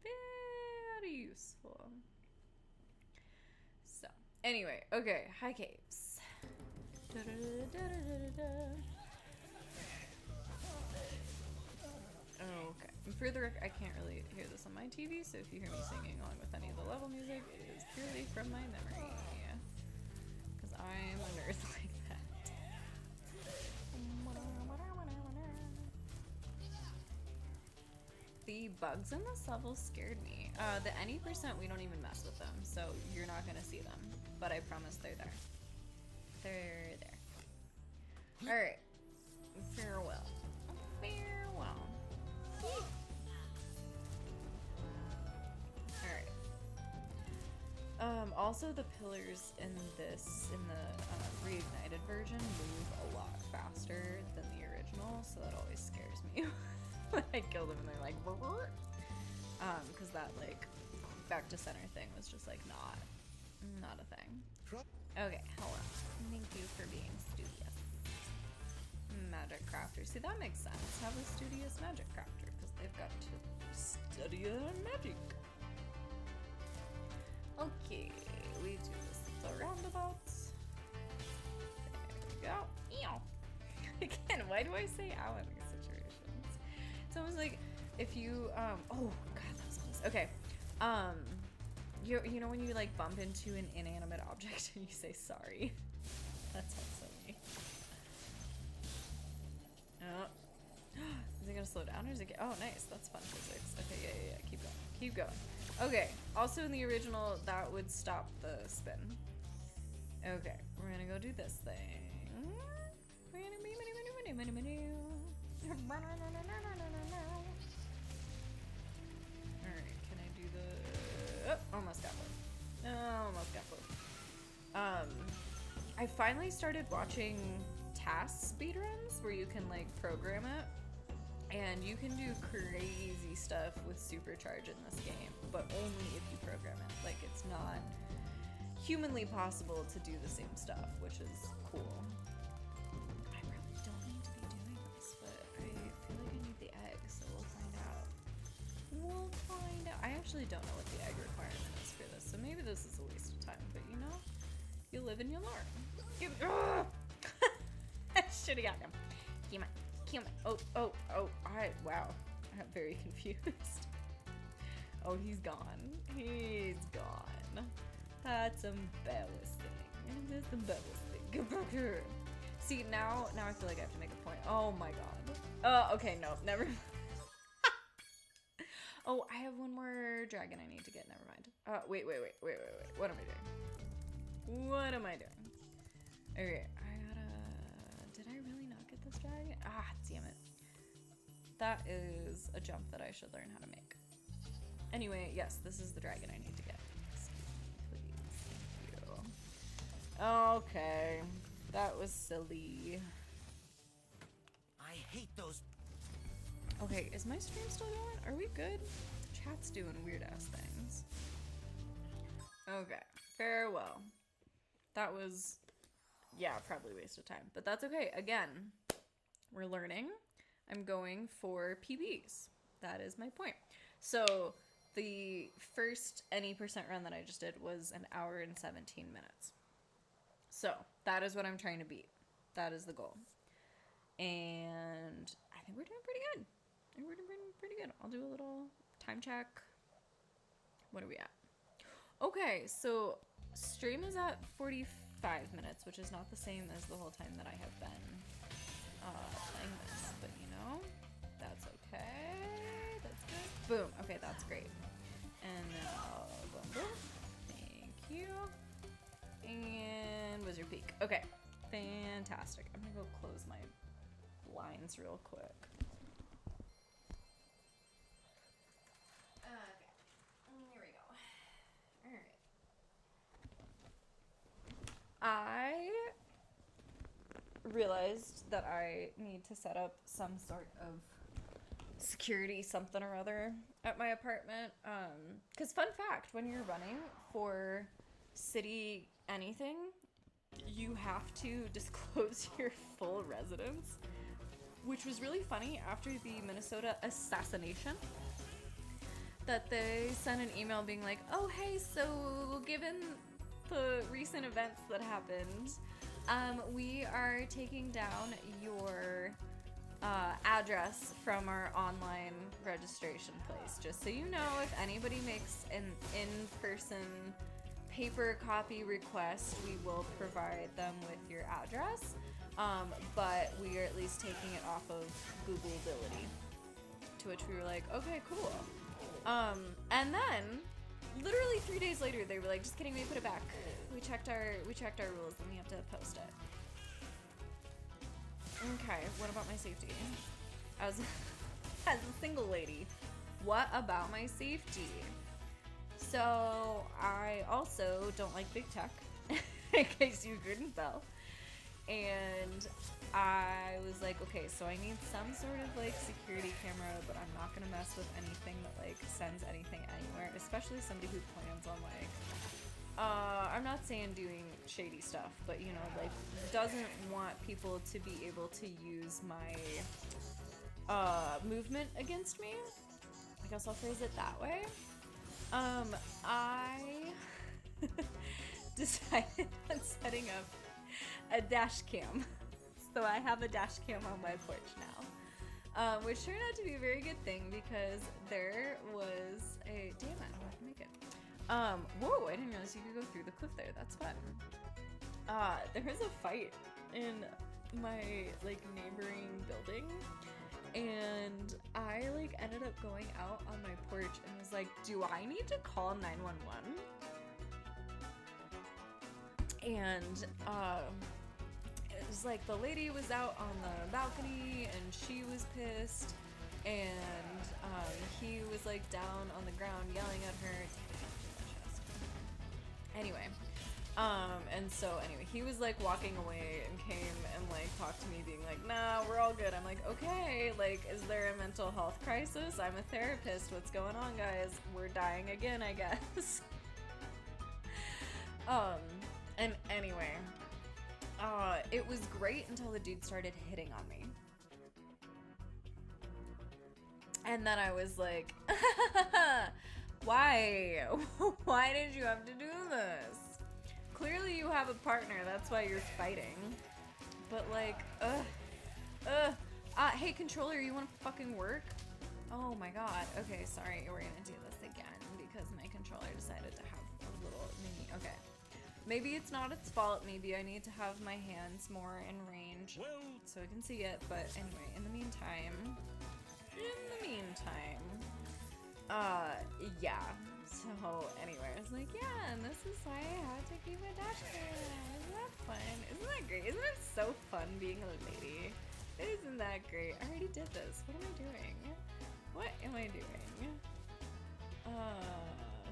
very useful. So anyway, okay, hi caves. Okay, and for the record, I can't really hear this on my TV, so if you hear me singing along with any of the level music, it is purely from my memory. Because I'm a nerd like that. The bugs in this level scared me. The any %, we don't even mess with them, so you're not gonna see them. But I promise they're there. They're there. Alright. Farewell. Farewell. Alright. Also the pillars in the Reignited version move a lot faster than the original, so that always scares me when I kill them and they're like because that like back to center thing was just like not a thing. Okay, hello. Thank you for being studious. Magic crafter. See, that makes sense. Have a studious magic crafter because they've got to study magic. Okay, we do this the roundabout. There we go. Ew. Again, why do I say ow in these situations? It's almost like if you oh god, that was close. Okay. You know when you like bump into an inanimate object and you say sorry? That's also me. Oh. Is it gonna slow down or is it oh nice, that's fun physics. Okay, yeah, keep going. Okay, also in the original that would stop the spin. Okay, we're gonna go do this thing. Alright, can I do the almost got one. Almost got both. I finally started watching task speedruns where you can like program it, and you can do crazy stuff with supercharge in this game, but only if you program it. Like, it's not humanly possible to do the same stuff, which is cool. I really don't need to be doing this, but I feel like I need the egg, so we'll find out. We'll find out. I actually don't know what the egg requirement is for this, so maybe this is a waste of time, but you know, you live and you learn. I should have got him. Come on. Wow. I'm very confused. Oh, he's gone. He's gone. That's embarrassing. That's embarrassing. Get back here. See, now I feel like I have to make a point. Oh my god. Okay, no, never mind. Oh, I have one more dragon I need to get. Never mind. Wait. What am I doing? Okay, did I really not get this dragon? Ah, damn it. That is a jump that I should learn how to make. Anyway, yes, this is the dragon I need to get. Please, thank you. Okay, that was silly. I hate those. Okay, is my stream still going? Are we good? Chat's doing weird ass things. Okay, farewell. That was, yeah, probably a waste of time, but that's okay. Again, we're learning. I'm going for PBs. That is my point. So the first any percent run that I just did was an hour and 17 minutes. So that is what I'm trying to beat. That is the goal. And I think we're doing pretty good. I'll do a little time check. What are we at? Okay, so stream is at 45 minutes, which is not the same as the whole time that I have been playing this, but you know, that's okay. That's good. Boom. Okay, that's great. And now, boom, boom. Thank you. And Wizard Peak. Okay, fantastic. I'm gonna go close my blinds real quick. I realized that I need to set up some sort of security something or other at my apartment. Because fun fact, when you're running for city anything, you have to disclose your full residence, which was really funny after the Minnesota assassination. That they sent an email being like, oh hey, so given the recent events that happened, we are taking down your address from our online registration place. Just so you know, if anybody makes an in-person paper copy request, we will provide them with your address, but we are at least taking it off of Googleability. To which we were like, okay, cool. And then literally 3 days later, they were like, just kidding, we put it back. We checked our rules and we have to post it. Okay, what about my safety? As a single lady, what about my safety? So I also don't like big tech, in case you couldn't tell. And I was like, okay, so I need some sort of like security camera, but I'm not gonna mess with anything that like sends anything anywhere, especially somebody who plans on like, I'm not saying doing shady stuff, but you know, like doesn't want people to be able to use my movement against me. I guess I'll phrase it that way. I decided on setting up a dash cam. So I have a dash cam on my porch now, which turned out to be a very good thing because there was a, damn it, I have to make it. Whoa, I didn't realize you could go through the cliff there. That's fun. There was a fight in my like neighboring building, and I like ended up going out on my porch and was like, do I need to call 911? And it was like the lady was out on the balcony and she was pissed, and he was like down on the ground yelling at her. Anyway, and so anyway, he was like walking away and came and like talked to me being like, nah, we're all good. I'm like, okay, like, is there a mental health crisis? I'm a therapist. What's going on, guys? We're dying again, I guess. And anyway, it was great until the dude started hitting on me. And then I was like, Why? Why did you have to do this? Clearly you have a partner, that's why you're fighting. But like, hey controller, you wanna fucking work? Oh my god, okay, sorry, we're gonna do this again because my controller decided to have a little mini, okay. Maybe it's not its fault, maybe I need to have my hands more in range so I can see it, but anyway, in the meantime, yeah. So anyway, I was like, yeah, and this is why I had to keep a dash cam. Isn't that fun? Isn't that great? Isn't it so fun being a lady? Isn't that great? I already did this. What am I doing? What am I doing?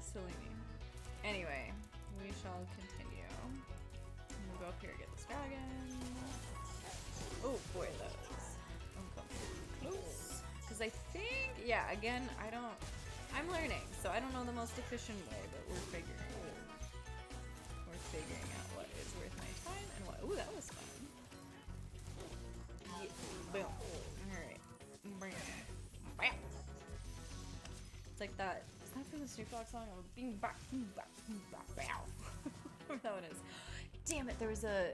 Silly me. Anyway, we shall continue. We'll go up here and get this dragon. Oh boy, that was uncomfortably close. Because I think, yeah, again, I'm learning, so I don't know the most efficient way, but we're figuring out what is worth my time and what. Ooh, that was fun. Yeah. Boom. Alright. Bam. It's like that. Is that from the Snoop Dogg song? Bing bop, boom bop, boom bop, bow. Whatever that one is. Damn it, there was a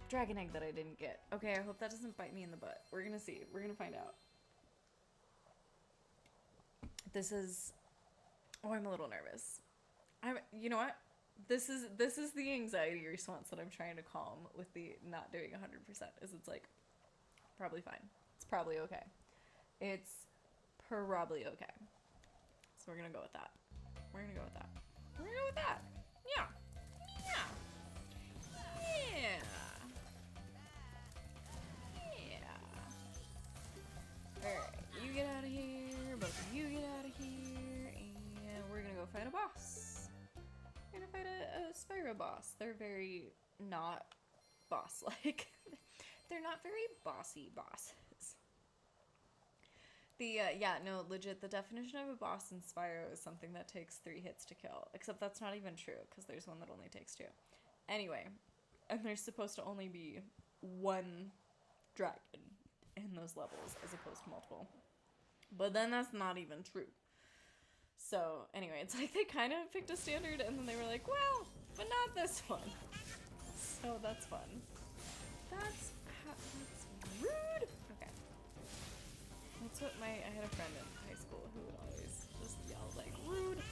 dragon egg that I didn't get. Okay, I hope that doesn't bite me in the butt. We're gonna see. We're gonna find out. This is, oh, I'm a little nervous. You know what? This is the anxiety response that I'm trying to calm with the not doing 100%. Is it's like, probably fine. It's probably okay. It's probably okay. So we're gonna go with that. We're gonna go with that. We're gonna go with that. Yeah. Yeah. Yeah. Yeah. Alright, you get out of here, both of you get out of here, and we're gonna go fight a boss. We're gonna fight a Spyro boss. They're very not boss-like. They're not very bossy bosses. Yeah, no, legit, the definition of a boss in Spyro is something that takes 3 hits to kill. Except that's not even true, because there's one that only takes 2. Anyway, and there's supposed to only be 1 dragon in those levels, as opposed to multiple. But then that's not even true. So, anyway, it's like they kind of picked a standard, and then they were like, well, but not this one. So that's fun. That's rude! Okay. That's what I had a friend in high school who would always just yell, like, rude!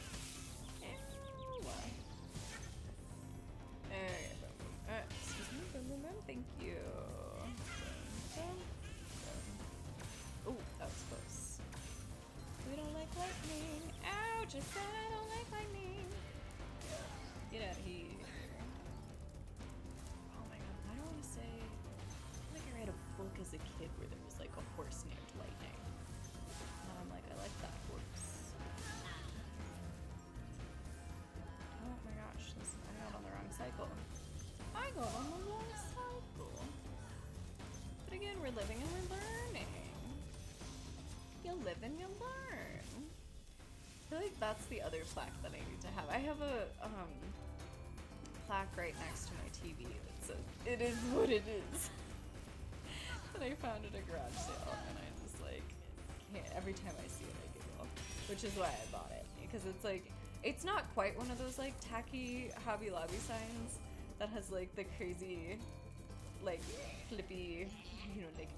Ew! Excuse me, thank you. Oh, that was close. We don't like lightning. Ouch! I said I don't like lightning. Get out of here. Oh my god, I don't want to say. I feel like I read a book as a kid where there was like a horse named Lightning. And I'm like, I like that horse. Oh my gosh, I got on the wrong cycle. I got on the wrong cycle. But again, we're living and we're learning. You live and you learn. I feel like that's the other plaque that I need to have. I have a plaque right next to my TV that says, "It is what it is." That I found at a garage sale, and I just like can't. Every time I see it, I giggle, which is why I bought it, because it's like, it's not quite one of those like tacky Hobby Lobby signs that has like the crazy, like flippy, you know, like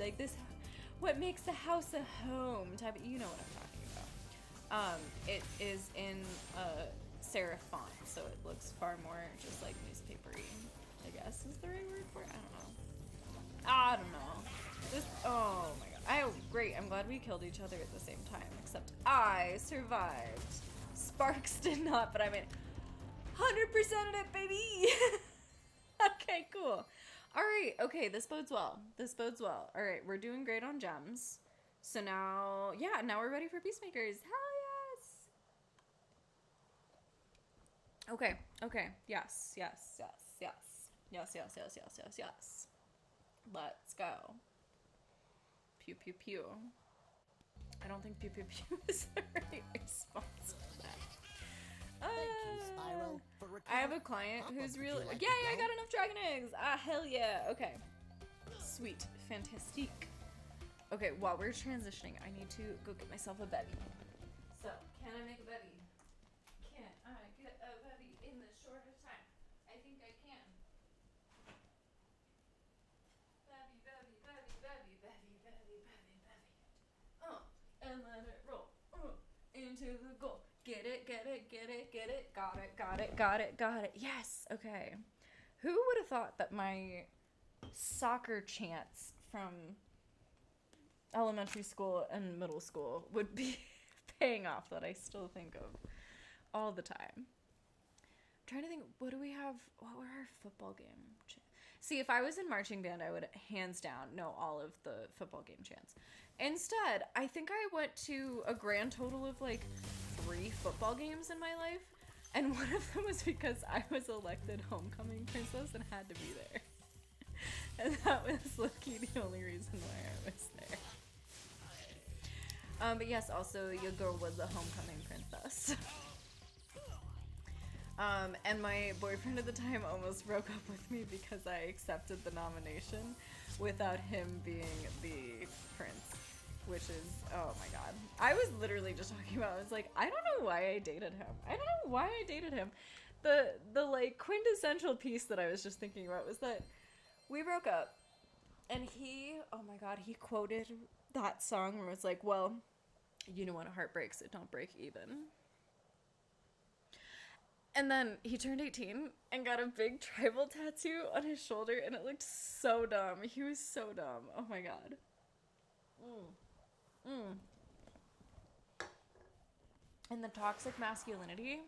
like this. What makes the house a home type of, you know what I'm talking about. It is in serif font, so it looks far more just like newspapery, I guess is the right word for it. I don't know. This, oh my god. Oh, great. I'm glad we killed each other at the same time, except I survived. Sparks did not, but I mean, 100%ed it, baby! Okay, cool. Alright, okay, this bodes well. This bodes well. Alright, we're doing great on gems. So now, yeah, now we're ready for peacemakers. Hell yes! Okay, okay. Yes, yes, yes, yes. Yes, yes, yes, yes, yes, yes. Let's go. Pew, pew, pew. I don't think pew, pew, pew is the right response for that. Thank you, Spyro, for I have a client Papa, who's would really you like yeah, to I go? got enough dragon eggs. Ah, hell yeah. Okay. Sweet. Fantastique. Okay, while we're transitioning, I need to go get myself a bedding. So, can I make and let it roll into the goal. Get it, get it, get it, get it. Got it, got it, got it, got it. Yes, okay. Who would have thought that my soccer chants from elementary school and middle school would be paying off, that I still think of all the time? I'm trying to think, what do we have? What were our football game chants? See, if I was in marching band, I would hands down know all of the football game chants. Instead, I think I went to a grand total of like 3 football games in my life, and one of them was because I was elected homecoming princess and had to be there. And that was lucky the only reason why I was there. But yes, also your girl was a homecoming princess. And my boyfriend at the time almost broke up with me because I accepted the nomination without him being the prince, which is, oh my god. I was literally just talking about, I was like, I don't know why I dated him. I don't know why I dated him. The like quintessential piece that I was just thinking about was that we broke up, and he, oh my god, he quoted that song where it's like, well, you know when a heart breaks, it don't break even. And then he turned 18 and got a big tribal tattoo on his shoulder, and it looked so dumb. He was so dumb. Oh my god. And the toxic masculinity.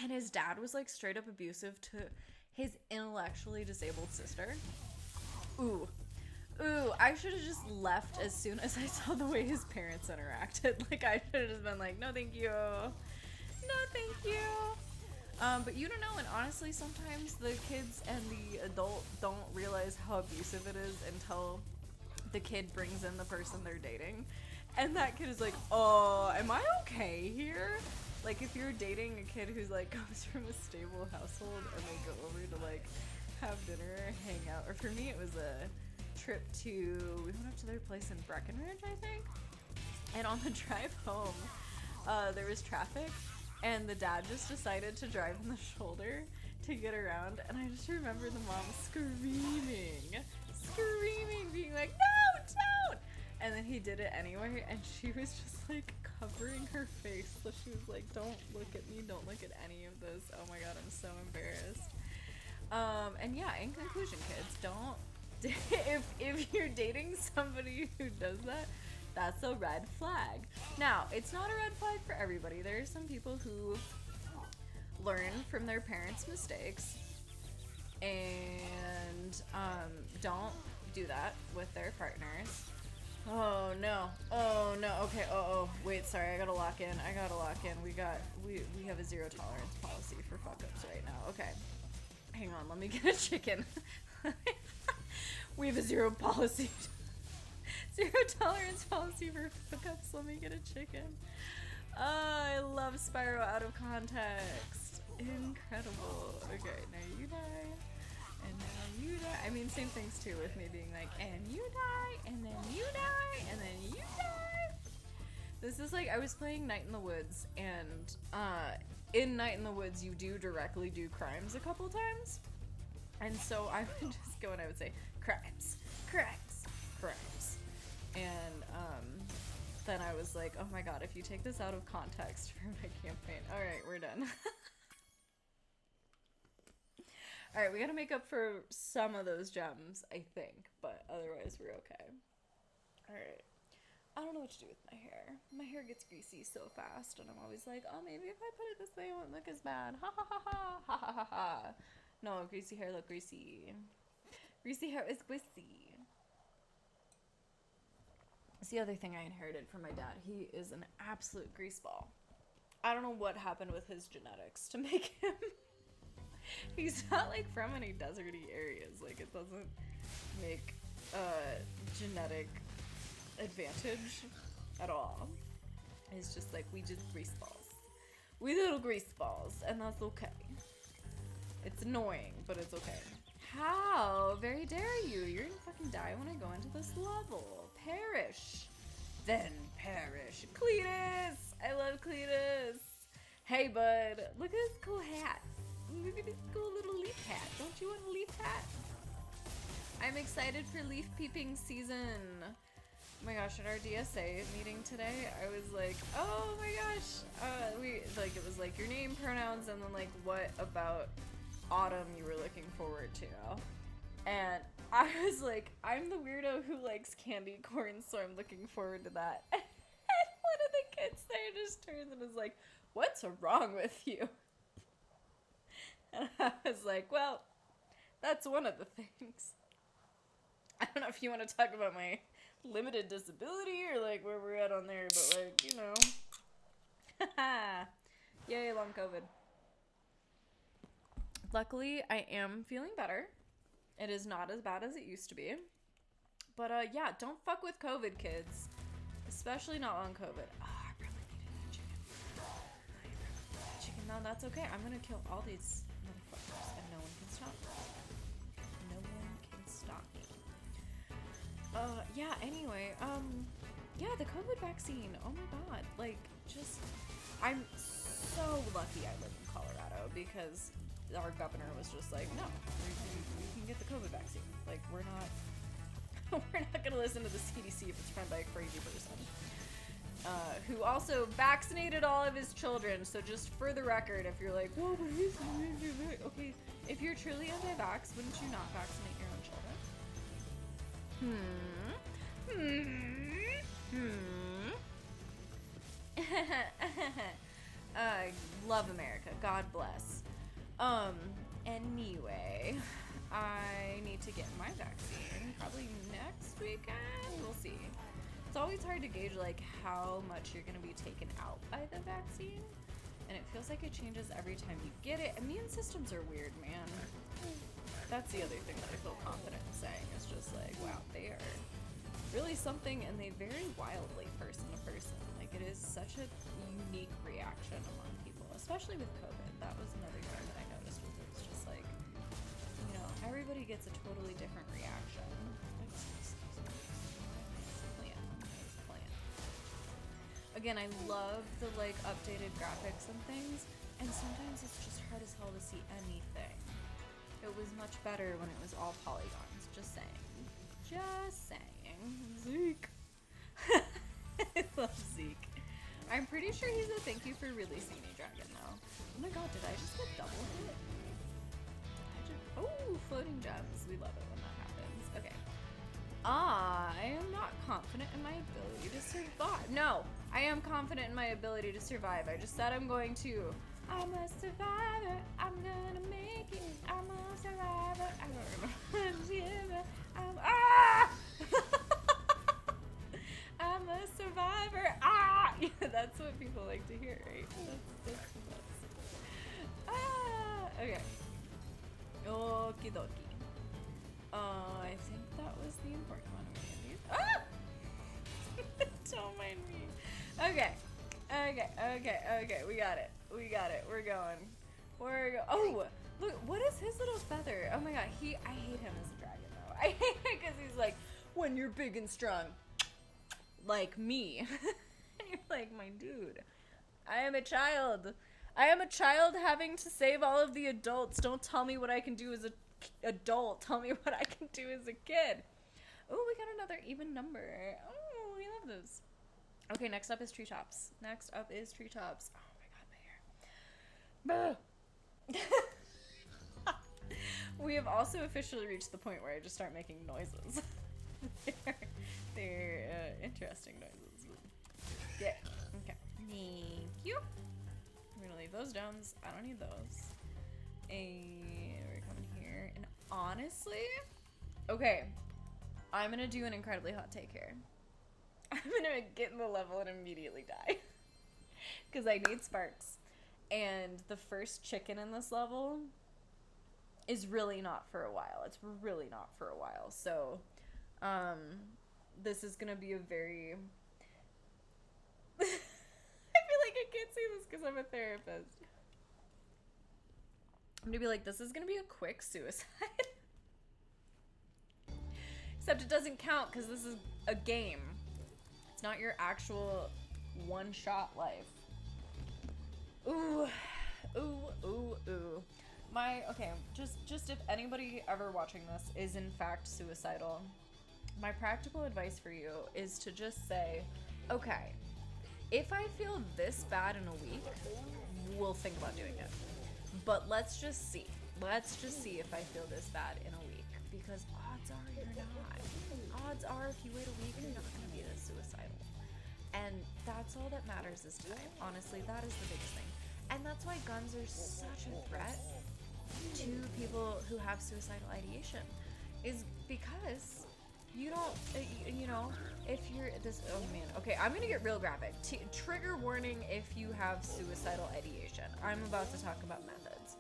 And his dad was like straight up abusive to his intellectually disabled sister. Ooh, I should have just left as soon as I saw the way his parents interacted. Like, I should have just been like, no thank you. No thank you. But you don't know, and honestly, sometimes the kids and the adult don't realize how abusive it is until the kid brings in the person they're dating. And that kid is like, oh, am I okay here? Like, if you're dating a kid who's like comes from a stable household and they go over to like have dinner or hang out, or for me it was a trip to, we went up to their place in Breckenridge, I think, and on the drive home there was traffic, and the dad just decided to drive in the shoulder to get around, and I just remember the mom screaming, being like, no, don't! And then he did it anyway, and she was just like covering her face, so she was like, don't look at me, don't look at any of this. Oh my god, I'm so embarrassed. And yeah, in conclusion, kids, don't, if you're dating somebody who does that, that's a red flag. Now, it's not a red flag for everybody. There are some people who learn from their parents' mistakes and don't do that with their partners. Oh no, okay, wait, sorry, I gotta lock in. We have a 0 tolerance policy for fuck-ups right now. Okay, hang on, let me get a chicken. We have a 0 tolerance policy for fuck-ups. Let me get a chicken. I love Spyro out of context. Incredible. Okay, now you die. And now you die. I mean, same things too with me being like, and you die, and then you die, and then you die. This is like, I was playing Night in the Woods, and in Night in the Woods, you do directly do crimes a couple times. And so I would just go and I would say, crimes. And then I was like, oh my god, if you take this out of context for my campaign. Alright, we're done. Alright, we gotta make up for some of those gems, I think, but otherwise we're okay. Alright. I don't know what to do with my hair. My hair gets greasy so fast, and I'm always like, oh, maybe if I put it this way, it won't look as bad. Ha ha ha ha, ha ha ha ha. No, greasy hair look greasy. Greasy hair is greasy. It's the other thing I inherited from my dad. He is an absolute greaseball. I don't know what happened with his genetics to make him... He's not like from any deserty areas. Like, it doesn't make genetic advantage at all. It's just like, we just grease balls. We little grease balls, and that's okay. It's annoying, but it's okay. How very dare you? You're gonna fucking die when I go into this level. Perish. Then perish. Cletus! I love Cletus. Hey, bud. Look at this cool hat. Look at this cool little leaf hat. Don't you want a leaf hat? I'm excited for leaf peeping season. my gosh, at our DSA meeting today, I was like, oh my gosh, it was like your name, pronouns, and then like what about autumn you were looking forward to. And I was like, I'm the weirdo who likes candy corn, so I'm looking forward to that. And one of the kids there just turns and is like, what's wrong with you? And I was like, well, that's one of the things. I don't know if you want to talk about my limited disability or like where we're at on there, but like, you know. Yay, long COVID. Luckily, I am feeling better. It is not as bad as it used to be. But yeah, don't fuck with COVID, kids. Especially not long COVID. Oh, I probably needed that chicken. No, that's okay. I'm gonna kill all these motherfuckers and no one can stop me. No one can stop me. Yeah, anyway, yeah, the COVID vaccine, oh my god, like, just, I'm so lucky I live in Colorado because our governor was just like, no, you can get the COVID vaccine. Like, we're not gonna listen to the CDC if it's run by a crazy person. Who also vaccinated all of his children, so just for the record, if you're like, whoa, but he's okay, if you're truly anti-vax, wouldn't you not vaccinate your own children? Love America. God bless. Anyway, I need to get my vaccine probably next weekend. We'll see. It's always hard to gauge like how much you're gonna be taken out by the vaccine, and it feels like it changes every time you get it. Immune systems are weird, man. That's the other thing that I feel confident in saying. It's just like, wow, they are really something, and they vary wildly person to person. Like, it is such a unique reaction among people, especially with COVID. That was another thing that I noticed. Was it was just like, you know, everybody gets a totally different reaction. Again, I love the like updated graphics and things, and sometimes it's just hard as hell to see anything. It was much better when it was all polygons. Just saying. Just saying. Zeke. I love Zeke. I'm pretty sure he's a thank you for releasing me dragon though. Oh my god, did I just get double hit? Oh, floating gems. We love it when that happens. Okay. I am not confident in my ability to survive. No, I am confident in my ability to survive. I just said I'm going to. I'm a survivor. I'm gonna make it. I'm a survivor. I don't remember. I'm a survivor. Ah! Yeah, that's what people like to hear, right? That's okay. Okie dokie. I think that was the important one. Ah! Don't mind me. Okay. We got it. We're going. Oh, look. What is his little feather? Oh my god. I hate him as a dragon though. I hate it because he's like, when you're big and strong, like me. And you're like, my dude. I am a child. I am a child having to save all of the adults. Don't tell me what I can do as an adult. Tell me what I can do as a kid. Oh, we got another even number. Oh, we love those. Okay, next up is treetops. Oh my god, my hair. We have also officially reached the point where I just start making noises. they're interesting noises. Yeah. Okay. Thank you. I'm gonna leave those down. I don't need those. We're coming here. And honestly, okay, I'm gonna do an incredibly hot take here. I'm gonna get in the level and immediately die. Because I need sparks. And the first chicken in this level is really not for a while. It's really not for a while. So, this is gonna be a very... I feel like I can't say this because I'm a therapist. I'm gonna be like, this is gonna be a quick suicide. Except it doesn't count because this is a game. It's not your actual one-shot life. Ooh. Okay, just if anybody ever watching this is in fact suicidal, my practical advice for you is to just say, okay, if I feel this bad in a week, we'll think about doing it. But let's just see. Let's just see if I feel this bad in a week. Because odds are you're not. Odds are if you wait a week, you're not going to be this suicidal. And that's all that matters is time. Honestly, that is the biggest thing. And that's why guns are such a threat to people who have suicidal ideation. Is because you don't, you know, if you're this, oh man, okay, I'm gonna get real graphic. Trigger warning if you have suicidal ideation. I'm about to talk about methods.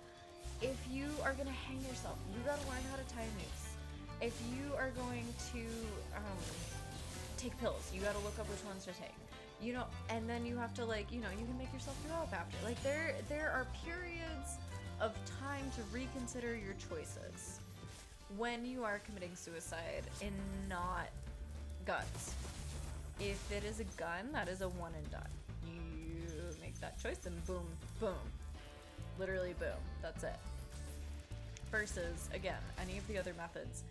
If you are gonna hang yourself, you gotta learn how to tie a noose. If you are going to take pills, you gotta look up which ones to take. You know, and then you have to, like, you know, you can make yourself throw up after. Like, there are periods of time to reconsider your choices when you are committing suicide and not guns. If it is a gun, that is a one and done. You make that choice and boom, boom. Literally boom. That's it. Versus, again, any of the other methods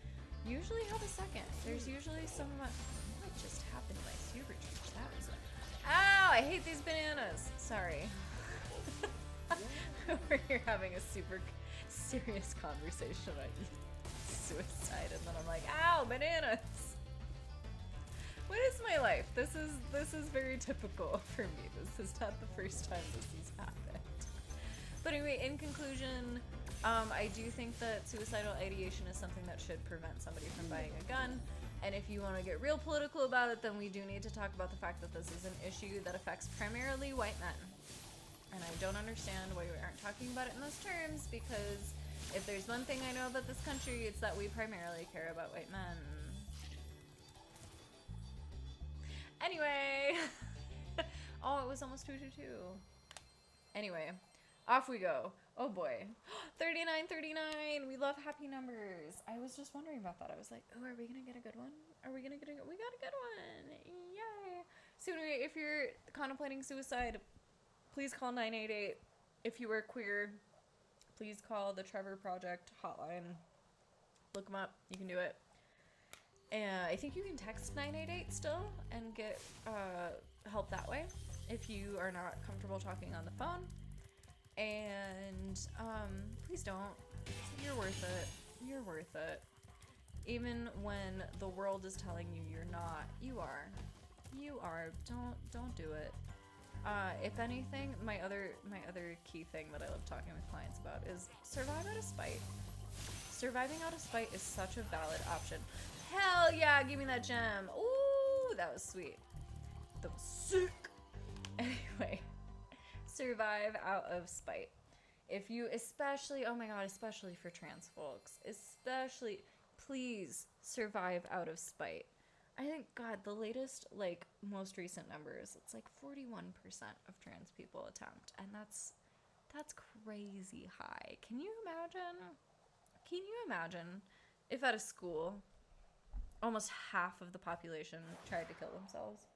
usually have a second. There's usually some, what just happened to my supercharge? That was ow, I hate these bananas. Sorry. We're here having a super serious conversation about suicide, and then I'm like, ow, bananas. What is my life? This is very typical for me. This is not the first time this has happened. But anyway, in conclusion, I do think that suicidal ideation is something that should prevent somebody from buying a gun. And if you want to get real political about it, then we do need to talk about the fact that this is an issue that affects primarily white men. And I don't understand why we aren't talking about it in those terms, because if there's one thing I know about this country, it's that we primarily care about white men. Anyway. Oh, it was almost 222. Anyway, off we go. Oh boy. 3939. We love happy numbers. I was just wondering about that. I was like, oh, are we gonna get a good one? Are we gonna get a good? We got a good one. Yay. So anyway, if you're contemplating suicide, please call 988. If you are queer, please call the Trevor Project hotline. Look them up. You can do it. And I think you can text 988 still and get help that way if you are not comfortable talking on the phone. And please don't. You're worth it. You're worth it. Even when the world is telling you you're not, you are. You are. Don't do it. If anything, my other key thing that I love talking with clients about is survive out of spite. Surviving out of spite is such a valid option. Hell yeah, give me that gem. Ooh, that was sweet. That was sick. Anyway, survive out of spite. If you, especially, oh my god, especially for trans folks, especially, please survive out of spite. I think, God, the latest, like, most recent numbers, it's like 41% of trans people attempt, and that's crazy high. Can you imagine if at a school almost half of the population tried to kill themselves?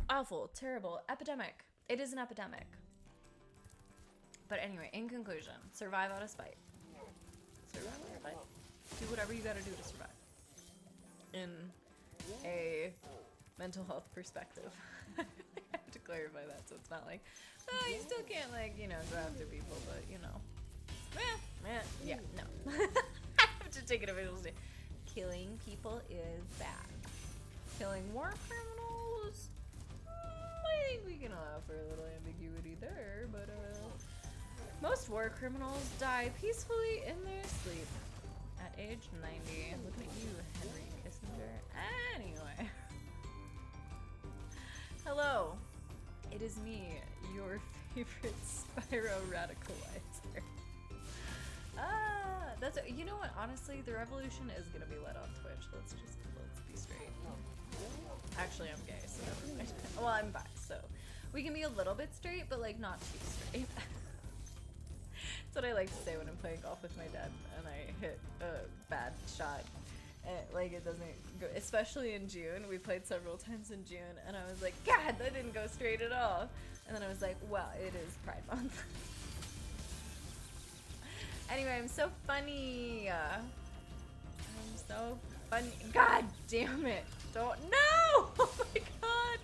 Awful, terrible, epidemic. It is an epidemic. But anyway, in conclusion, survive out of spite. Survive out of spite. Do whatever you gotta do to survive. In a mental health perspective. I have to clarify that so it's not like, oh, you still can't, like, you know, go after people, but, you know. Yeah, no. I have to take it officially. Killing people is bad. Killing war criminals, I think we can allow for a little ambiguity there, but most war criminals die peacefully in their sleep at age 90. Looking at you, Henry Kissinger. Anyway. Hello. It is me, your favorite Spyro radicalizer. That's, you know what, honestly, the revolution is gonna be led on Twitch. Let's be straight. Actually, I'm gay, so never mind. Well, I'm bi, so we can be a little bit straight, but, like, not too straight. That's what I like to say when I'm playing golf with my dad and I hit a bad shot. And, like, it doesn't go, especially in June. We played several times in June, and I was like, God, that didn't go straight at all. And then I was like, well, it is Pride Month. Anyway, I'm so funny. I'm So funny. God damn it. Don't. No! Oh my god.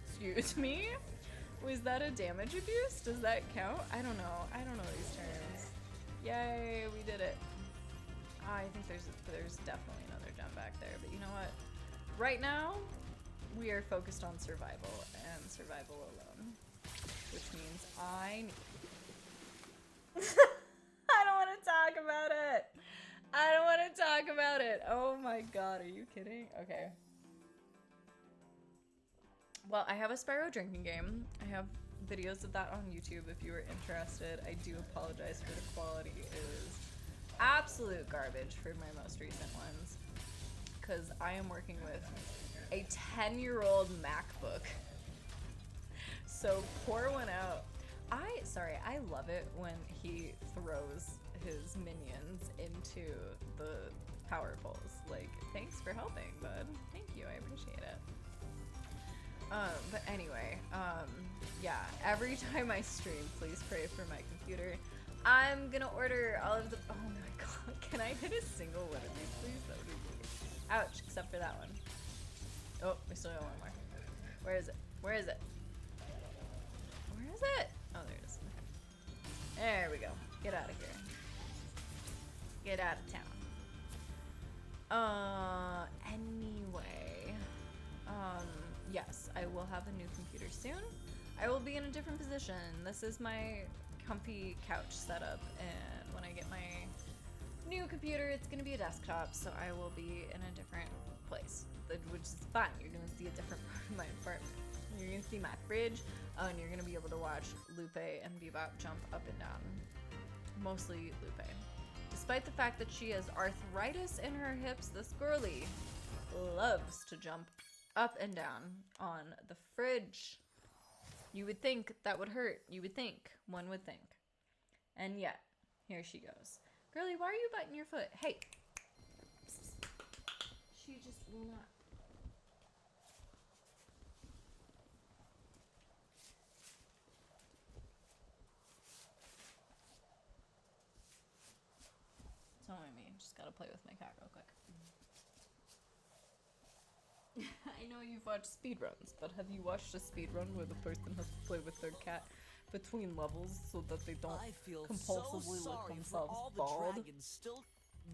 Excuse me? Was that a damage abuse? Does that count? I don't know. I don't know these terms. Yay, we did it. I think there's definitely another jump back there, but you know what? Right now, we are focused on survival and survival alone, which means I don't want to talk about it. I don't want to talk about it. Oh my god, are you kidding? Okay. Well, I have a Spyro drinking game. I have videos of that on YouTube if you are interested. I do apologize for the quality. It is absolute garbage for my most recent ones, because I am working with a 10-year-old MacBook. So pour one out. I love it when he throws his minions into the power poles. Like, thanks for helping, bud. Thank you, I appreciate it. But anyway, yeah, every time I stream, please pray for my computer. I'm gonna order all of the, oh my god, can I hit a single one of these, please? That would be great. Ouch, except for that one. Oh, we still got one more. Where is it? Where is it? Where is it? Oh, there it is. Okay. There we go. Get out of here. Get out of town. Anyway. Yes, I will have a new computer soon. I will be in a different position. This is my comfy couch setup, and when I get my new computer, it's gonna be a desktop, so I will be in a different place, which is fun. You're gonna see a different part of my apartment. You're gonna see my fridge, and you're gonna be able to watch Lupe and Bebop jump up and down. Mostly Lupe. Despite the fact that she has arthritis in her hips, this girly loves to jump up and down on the fridge. You would think that would hurt. You would think. One would think. And yet, here she goes. Girly, why are you biting your foot? Hey. She just will not. It's only me. Just gotta play with my cat real quick. I know you've watched speedruns, but have you watched a speedrun where the person has to play with their cat between levels so that they don't compulsively lick themselves bald?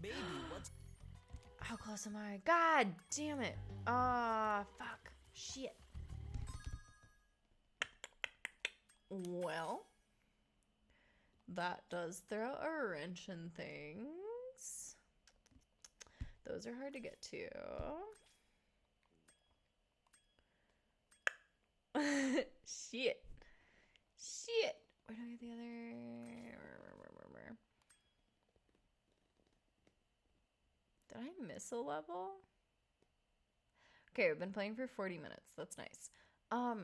Maybe what's How close am I? God damn it. Fuck. Shit. Well, that does throw a wrench in things. Those are hard to get to. Shit. Shit. Where do I get the other? Did I miss a level? Okay, I've been playing for 40 minutes. That's nice. No.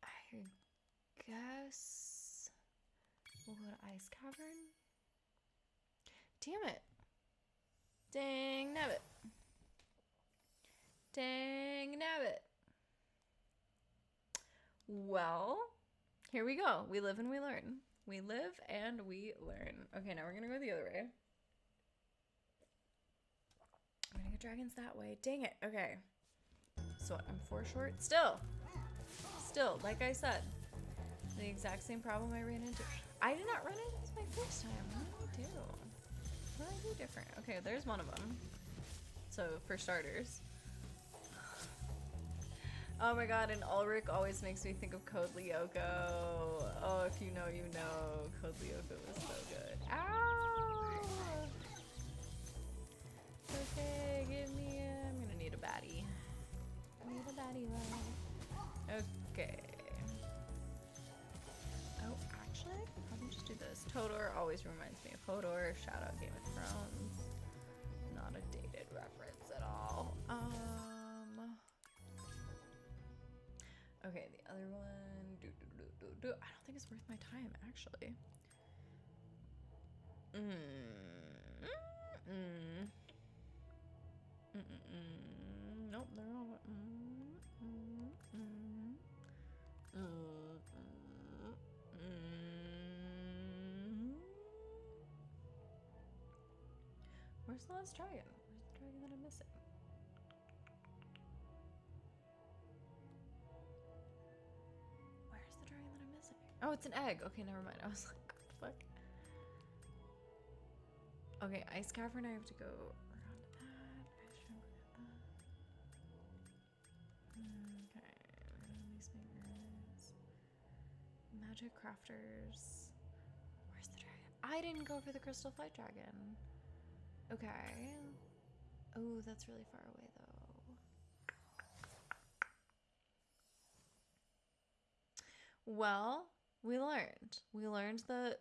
I guess we'll go to Ice Cavern. Damn it. Dang nabbit. Dang nabbit. Well, here we go. We live and we learn. We live and we learn. Okay, now we're gonna go the other way. I'm gonna get dragons that way. Dang it. Okay. So I'm 4 short. Still, like I said, the exact same problem I ran into. I did not run into this my first time. What did I do? What did I do different? Okay, there's one of them. So for starters. Oh my god, and Ulrich always makes me think of Code Lyoko. Oh, if you know, you know. Code Lyoko was so good. Ow! Okay, give me I'm gonna need a baddie. I need a baddie one. Okay. Oh, actually, I could probably just do this. Todor always reminds me of Hodor. Shout out Game of Thrones. Not a dated reference at all. Okay, the other one. I don't think it's worth my time, actually. Nope, they're all. Where's the last dragon? Where's the dragon that I'm missing? Where's the dragon that I'm missing? Oh, it's an egg. Okay, never mind. I was like, what the fuck? Okay, Ice Cavern, I have to go around to that. Ice Jungle, get that. Okay, release makers. Magic Crafters. Where's the dragon? I didn't go for the Crystal Flight Dragon. Okay. Oh, that's really far away though. Well, we learned. We learned that.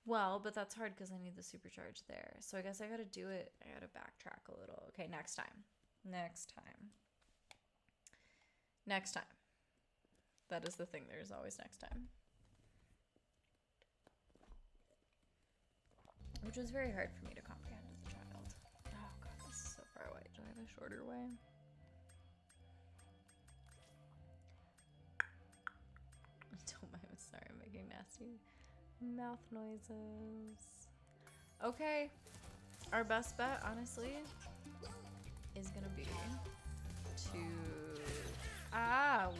Well, but that's hard because I need the supercharge there. So I guess I gotta do it. I gotta backtrack a little. Okay, next time. Next time. Next time. That is the thing. There's always next time. Which was very hard for me to comprehend as a child. Oh god, this is so far away. Do I have a shorter way? Don't mind me, sorry, I'm making nasty mouth noises. Okay. Our best bet, honestly, is gonna be to... Ow!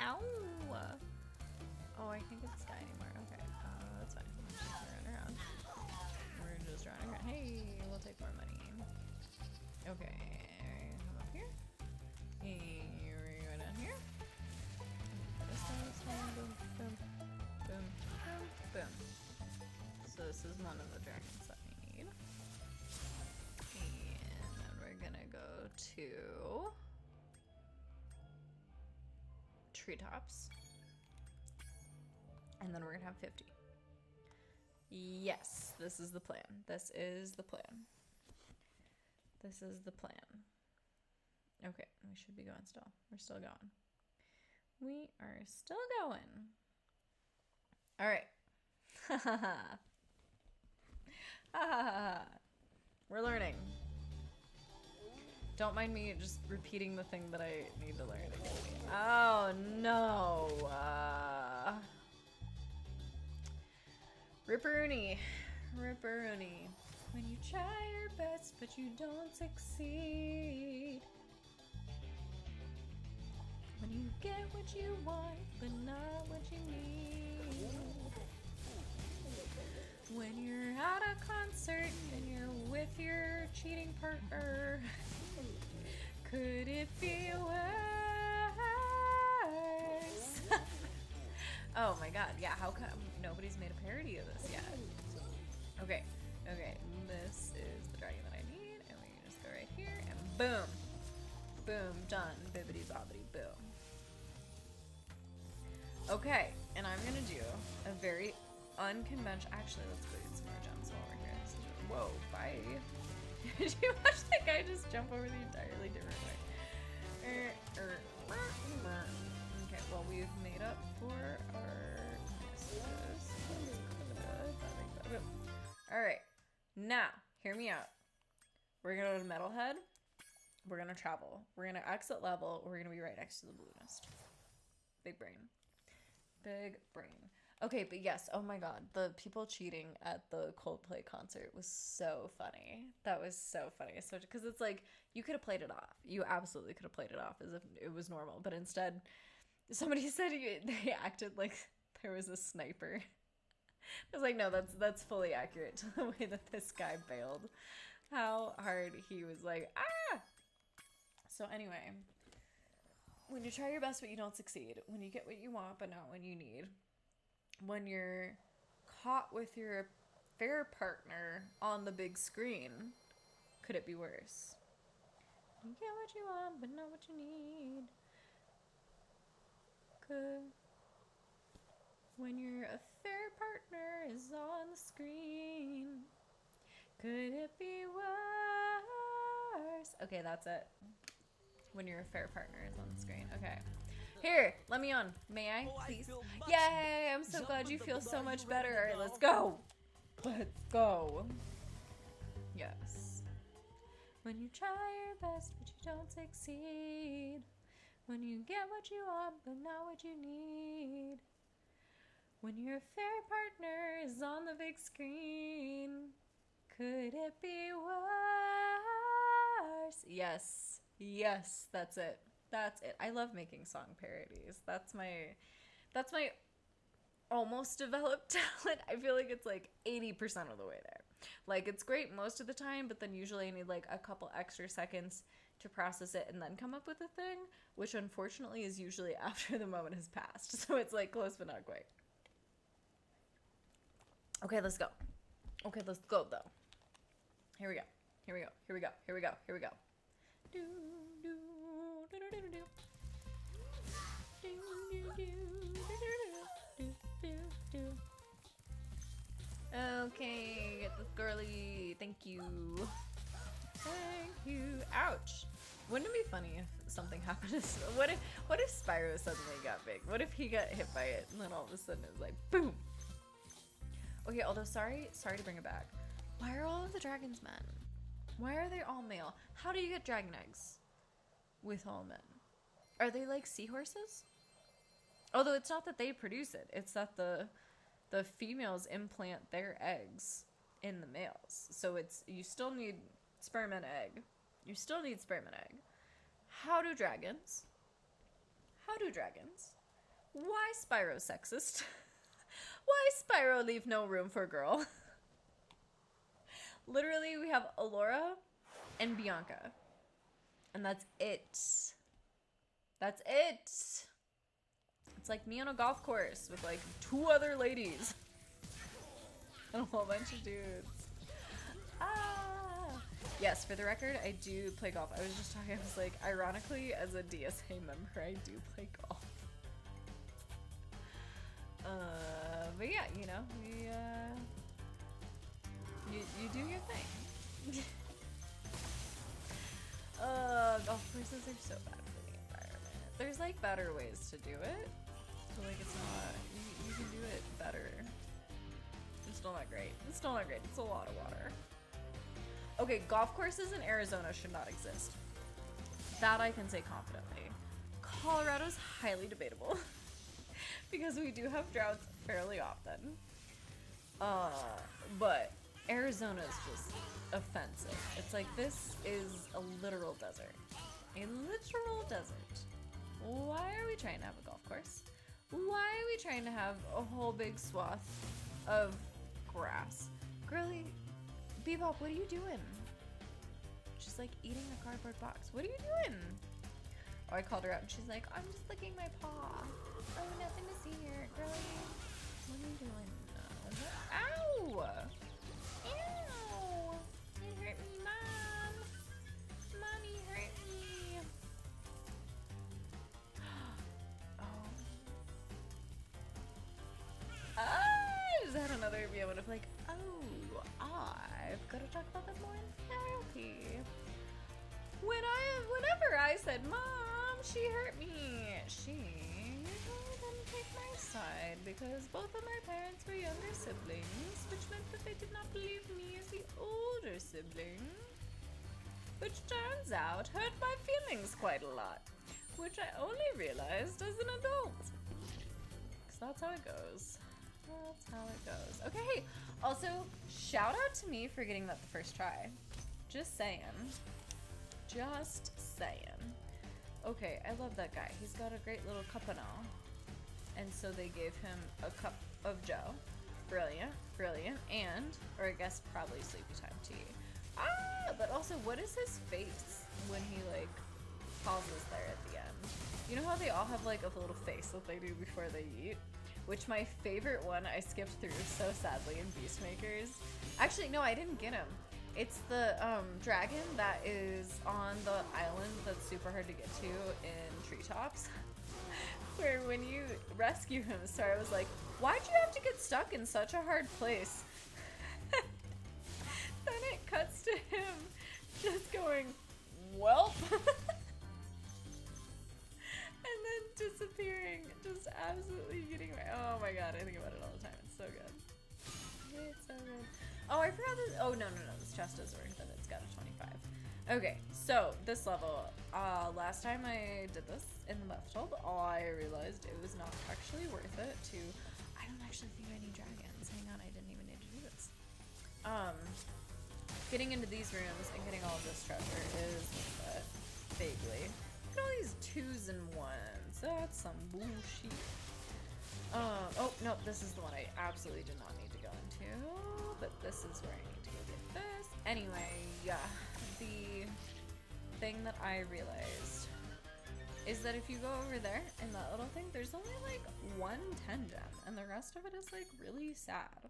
Ow! Oh, I can't get this guy anymore. Okay, that's fine. We're just gonna run around. We're just running around. Hey, we'll take more money. Okay, come up here. Hey, we're going down here. This one, boom, boom, boom, boom, boom. So this is one of the dragons that we need. And then we're gonna go to treetops. And then we're gonna have 50. Yes, this is the plan. This is the plan. This is the plan. Okay, we should be going still. We're still going. We are still going. All right. We're learning. Don't mind me just repeating the thing that I need to learn again. Oh no. Ripperoonie. Ripperoonie. When you try your best but you don't succeed. When you get what you want but not what you need. When you're at a concert and you're with your cheating partner. Could it be worse? Oh my god, yeah, how come nobody's made a parody of this yet? Okay, okay, this is the dragon that I need, and we can just go right here, and boom! Boom, done, bibbity bobbity boom. Okay, and I'm gonna do a very unconventional, actually, let's go get some more gems while we're here. Whoa, bye. Did you watch that guy just jump over the entirely different way? Okay, well, we've made up for our misses. Alright, now, hear me out. We're gonna go to Metalhead. We're gonna travel. We're gonna exit level. We're gonna be right next to the balloonist. Big brain. Big brain. Okay, but yes, oh my god, the people cheating at the Coldplay concert was so funny. That was so funny. So, because it's like, you could have played it off. You absolutely could have played it off as if it was normal. But instead, somebody said they acted like there was a sniper. I was like, no, that's fully accurate to the way that this guy bailed. How hard he was like, ah! So anyway, when you try your best but you don't succeed, when you get what you want but not what you need, when you're caught with your affair partner on the big screen, could it be worse? You get what you want, but not what you need. When your affair partner is on the screen, could it be worse? Okay, that's it. When your affair partner is on the screen. Okay. Here, let me on. May I, please? Yay! I'm so glad you feel so much better. All right, let's go. Let's go. Yes. When you try your best, but you don't succeed. When you get what you want, but not what you need. When your affair partner is on the big screen. Could it be worse? Yes. Yes, that's it. That's it. I love making song parodies. That's my almost developed talent. I feel like it's like 80% of the way there. Like, it's great most of the time, but then usually I need like a couple extra seconds to process it and then come up with a thing, which unfortunately is usually after the moment has passed. So it's like close but not quite. Okay, let's go. Okay, let's go though. Here we go. Here we go. Here we go. Here we go. Here we go. Do, do, do, do, do, do. Do, do, do, do, do, do, do. Okay, get this girly. Thank you. Thank you. Ouch. Wouldn't it be funny if something happened to what if Spyro suddenly got big? What if he got hit by it and then all of a sudden it was like boom? Okay, although sorry to bring it back. Why are all of the dragons men? Why are they all male? How do you get dragon eggs with all men? Are they like seahorses? Although it's not that they produce it, it's that the females implant their eggs in the males. So it's, you still need sperm and egg. You still need sperm and egg. How do dragons? Why Spyro sexist? Why Spyro leave no room for girl? Literally, we have Alora and Bianca. And that's it. That's it. It's like me on a golf course with like 2 other ladies. And a whole bunch of dudes. Yes, for the record, I do play golf. I was just talking, I was like, ironically, as a DSA member, I do play golf. But yeah, you know, you do your thing. Golf courses are so bad for the environment. There's like better ways to do it. So like it's not, you can do it better. It's still not great. It's still not great. It's a lot of water. Okay, golf courses in Arizona should not exist. That I can say confidently. Colorado's highly debatable. Because we do have droughts fairly often. But Arizona is just offensive. It's like, this is a literal desert. A literal desert. Why are we trying to have a golf course? Why are we trying to have a whole big swath of grass? Girly, Bebop, what are you doing? She's like eating a cardboard box. What are you doing? Oh, I called her out and she's like, I'm just licking my paw. Oh, nothing to see here, girly. What are you doing? Ow! Ew! It hurt me, Mom! Mommy hurt me! Oh. I just had another moment of like, oh, I've got to talk about that more in therapy. Whenever I said, Mom, she hurt me, she usually didn't take my side because both of my parents were younger siblings, which meant that they did not believe me as the older sibling. Which turns out hurt my feelings quite a lot, which I only realized as an adult. Because that's how it goes. That's how it goes. Okay, hey, also, shout out to me for getting that the first try. Just saying. Just saying. Okay, I love that guy. He's got a great little cup and all. And so they gave him a cup of Joe. Brilliant, brilliant. And, or I guess probably sleepy time tea. But also, what is his face when he, like, pauses there at the end? You know how they all have, like, a little face that they do before they eat? Which my favorite one I skipped through so sadly in Beastmakers. Actually, no, I didn't get him. It's the dragon that is on the island that's super hard to get to in treetops. Where when you rescue him, Sarah was like, why'd you have to get stuck in such a hard place? Then it cuts to him just going, welp. And then disappearing, just absolutely getting away. Oh my god, I think about it all the time. It's so good. It's so good. Oh, I forgot this. Oh, no. This chest is worth it. It's got a 25. Okay, so this level, last time I did this in the buff tub, I realized it was not actually worth it to, I don't actually think I need dragons. Hang on, I didn't even need to do this. getting into these rooms and getting all of this treasure is vaguely. Look at all these 2s and 1s. That's some bullshit. Oh, no, this is the one I absolutely did not need to go into. But this is where I need to go get this. Anyway, yeah. The thing that I realized is that if you go over there in that little thing, there's only like 1 10 gem. And the rest of it is like really sad.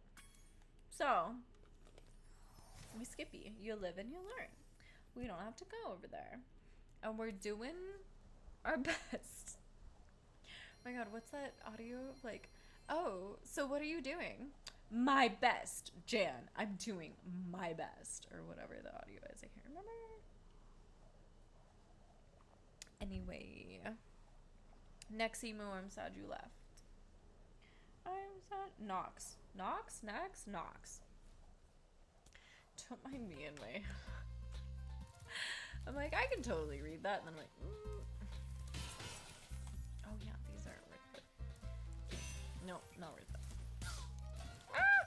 So, we skippy. You live and you learn. We don't have to go over there. And we're doing our best. Oh my god, what's that audio? Like, oh, so what are you doing? My best, Jan. I'm doing my best. Or whatever the audio is. I can't remember. Anyway. Next emo, I'm sad you left. I'm sad. Knox. Knox? Next? Knox. Don't mind me and my... I'm like, I can totally read that. And then I'm like, oh yeah, these aren't worth it. Nope, not worth it. Ah!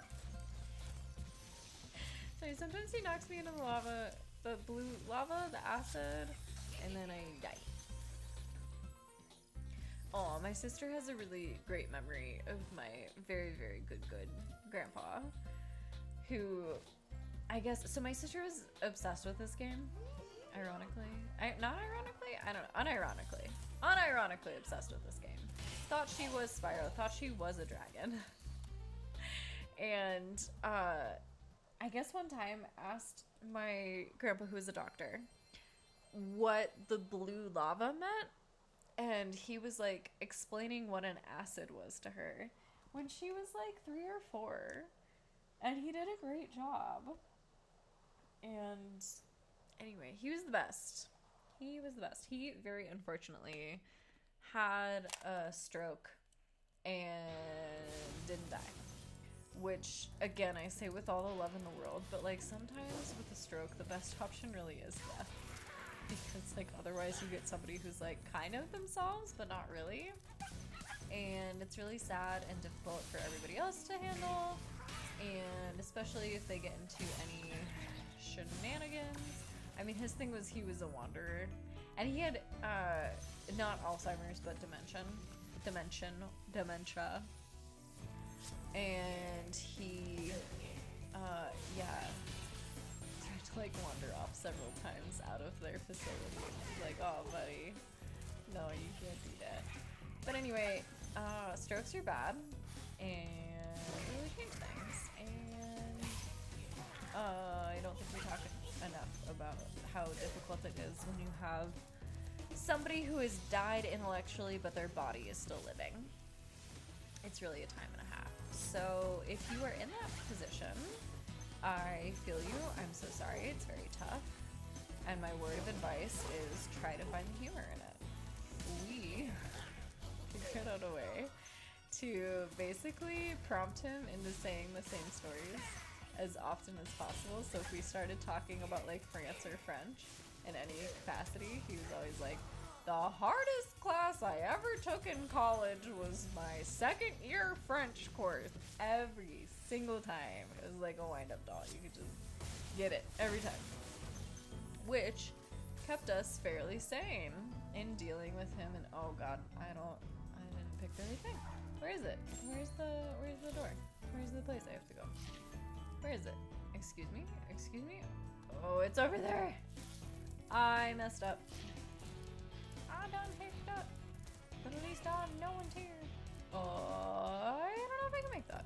So sometimes he knocks me into the lava, the blue lava, the acid, and then I die. Oh, my sister has a really great memory of my very, very good grandpa, who, I guess, so my sister was obsessed with this game, ironically. Not ironically? I don't know. Unironically obsessed with this game. Thought she was Spyro, thought she was a dragon. And, I guess one time asked my grandpa, who was a doctor, what the blue lava meant. And he was like explaining what an acid was to her when she was like 3 or 4. And he did a great job. And anyway, he was the best. He was the best. He very unfortunately had a stroke and didn't die. Which, again, I say with all the love in the world, but like sometimes with a stroke, the best option really is death. Because like otherwise you get somebody who's like kind of themselves but not really, and it's really sad and difficult for everybody else to handle, and especially if they get into any shenanigans. I mean, his thing was he was a wanderer, and he had not Alzheimer's but dementia, and he yeah, to like wander off several times out of their facility. Like, oh buddy, no, you can't do that. But anyway, strokes are bad and really change things, and I don't think we talk enough about how difficult it is when you have somebody who has died intellectually but their body is still living. It's really a time and a half. So if you are in that position, I feel you. I'm so sorry. It's very tough. And my word of advice is try to find the humor in it. We figured out a way to basically prompt him into saying the same stories as often as possible. So if we started talking about like France or French in any capacity, he was always like, the hardest class I ever took in college was my 2nd year French course. Every single time. It was like a wind-up doll. You could just get it every time. Which kept us fairly sane in dealing with him. And oh god, I didn't pick the right thing. Where is it? Where's the door? Where's the place I have to go? Where is it? Excuse me? Excuse me? Oh, it's over there. I messed up. I done picked up. But at least I know one's here. I don't know if I can make that.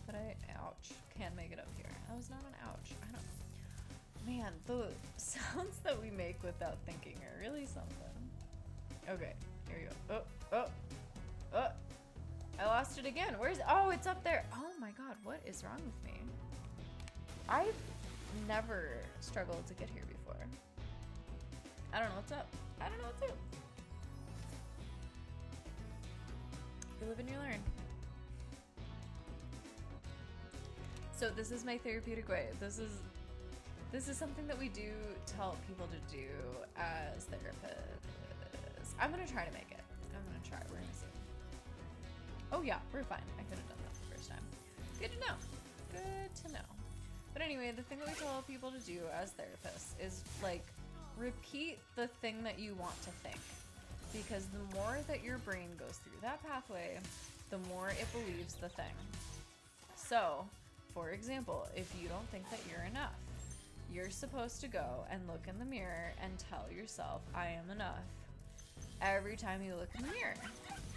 But ouch, can't make it up here. That was not an ouch. I don't know. Man, the sounds that we make without thinking are really something. Okay, here you go. Oh. I lost it again. Where's it? Oh, it's up there. Oh my god, what is wrong with me? I've never struggled to get here before. I don't know what's up. I don't know what's up. You live and you learn. So this is my therapeutic way. This is something that we do to help people to do as therapists. I'm gonna try to make it. We're gonna see. Oh yeah, we're fine. I could have done that the first time. Good to know. But anyway. anyway, the thing that we tell people to do as therapists is like repeat the thing that you want to think, because the more that your brain goes through that pathway, the more it believes the thing. So, for example, if you don't think that you're enough, you're supposed to go and look in the mirror and tell yourself, I am enough, every time you look in the mirror.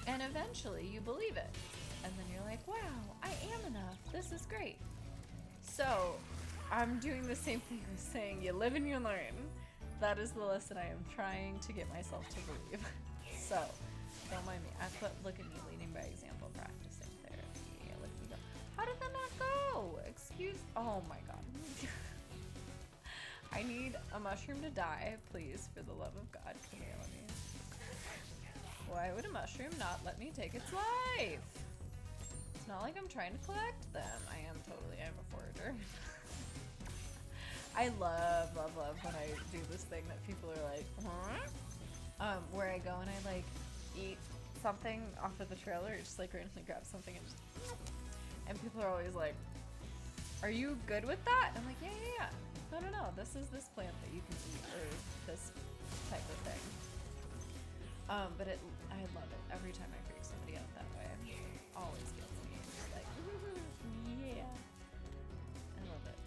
And eventually you believe it. And then you're like, wow, I am enough. This is great. So I'm doing the same thing as saying, you live and you learn. That is the lesson I am trying to get myself to believe. So don't mind me. Look at me leading by example, practicing therapy. Look at me go. How did that not go? Oh my God. I need a mushroom to die, please, for the love of God. Come here, let me. Why would a mushroom not let me take its life? It's not like I'm trying to collect them. I'm a forager. I love when I do this thing that people are like, huh? Where I go and I like eat something off of the trailer, or just like randomly grab something and people are always like, are you good with that? I'm like, yeah. No, this is this plant that you can eat, or this type of thing. But I love it. Every time I freak somebody out that way, it always gets me. It's just like, yeah. I love it.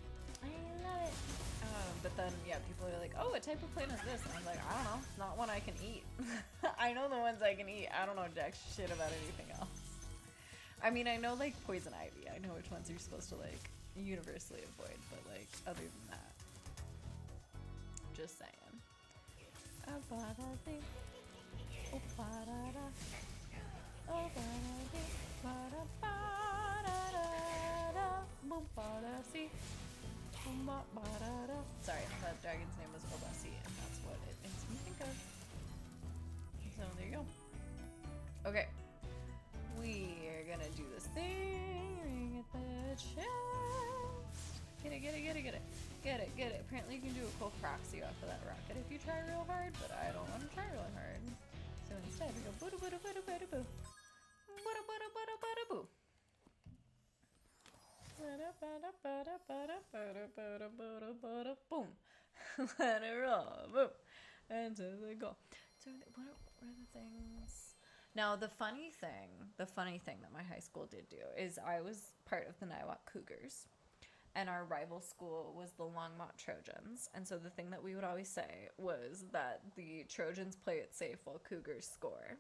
But then, yeah, people are like, oh, what type of plant is this? And I'm like, I don't know. It's not one I can eat. I know the ones I can eat. I don't know jack shit about anything else. I mean, I know, like, poison ivy. I know which ones you're supposed to, like, universally avoid. But, like, other than that, just saying. Sorry, that dragon's name was Obasi, and that's what it makes me think of. So there you go. Okay. We are gonna do this thing. Get the chest. Get it. Apparently you can do a cool proxy off of that rocket if you try real hard, but I don't want to try really hard. So instead we go boo boo boo boo boo boo. Boo boo boo boo boo. Boom. Let it roll. Boom. And to the goal. So what are the things? Now the funny thing that my high school did do is I was part of the Niwot Cougars, and our rival school was the Longmont Trojans. And so the thing that we would always say was that the Trojans play it safe while Cougars score.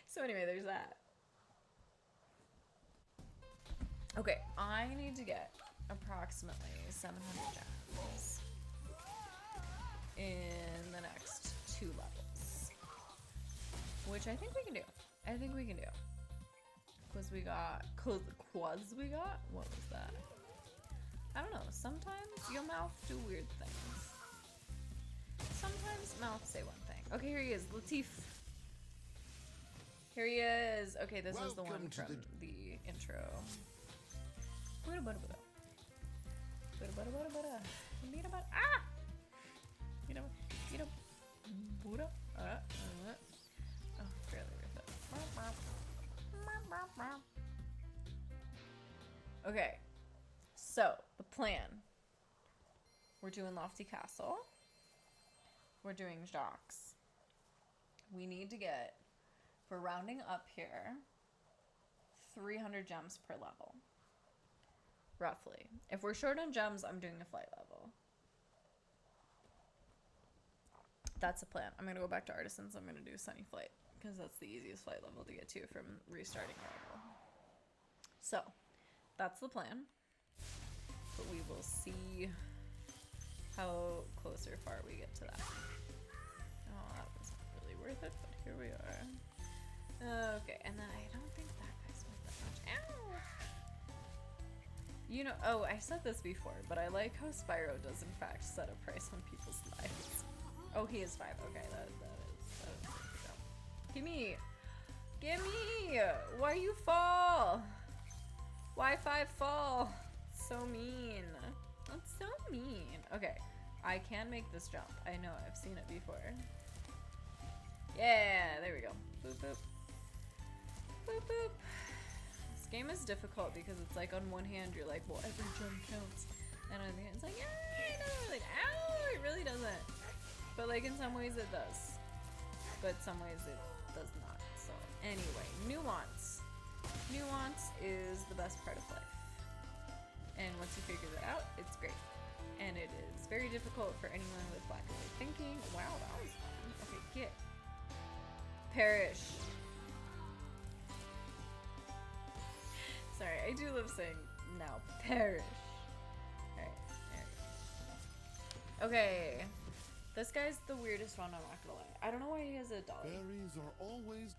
So anyway, there's that. Okay, I need to get approximately 700 gems in the next 2 levels, which I think we can do. Because we got, what was that? I don't know, sometimes your mouth do weird things. Sometimes mouth say one thing. Okay, here he is, Latif. Here he is. Okay, this is the one from the intro. Fairly worth it. Okay, so the plan. We're doing Lofty Castle. We're doing Jacques. We need to get, for rounding up here, 300 gems per level. Roughly. If we're short on gems, I'm doing a flight level. That's the plan. I'm going to go back to Artisans. I'm going to do Sunny Flight, because that's the easiest flight level to get to from restarting a level. So, that's the plan. But we will see how close or far we get to that. Oh, that wasn't really worth it, but here we are. Okay, and then I don't think that guy's worth that much. Ow! You know, oh, I said this before, but I like how Spyro does in fact set a price on people's lives. Oh, he is 5. Okay, that is Gimme! Gimme! Why you fall? Why 5 fall? So mean. That's so mean. Okay, I can make this jump. I know, I've seen it before. Yeah, there we go. Boop, boop. Boop, boop. Let's game is difficult because it's like on one hand you're like, well, every jump counts, and on the other hand it's like, yeah, I know, like, ow, it really doesn't. But like in some ways it does, but some ways it does not. So anyway, nuance. Nuance is the best part of life, and once you figure that out, it's great. And it is very difficult for anyone with black and white thinking. Wow, that was fun. Okay, get. Perish. Sorry, I do love saying now. Perish. Alright, there we go. Okay. This guy's the weirdest one, I'm not gonna lie. I don't know why he has a dolly. Fairies are always...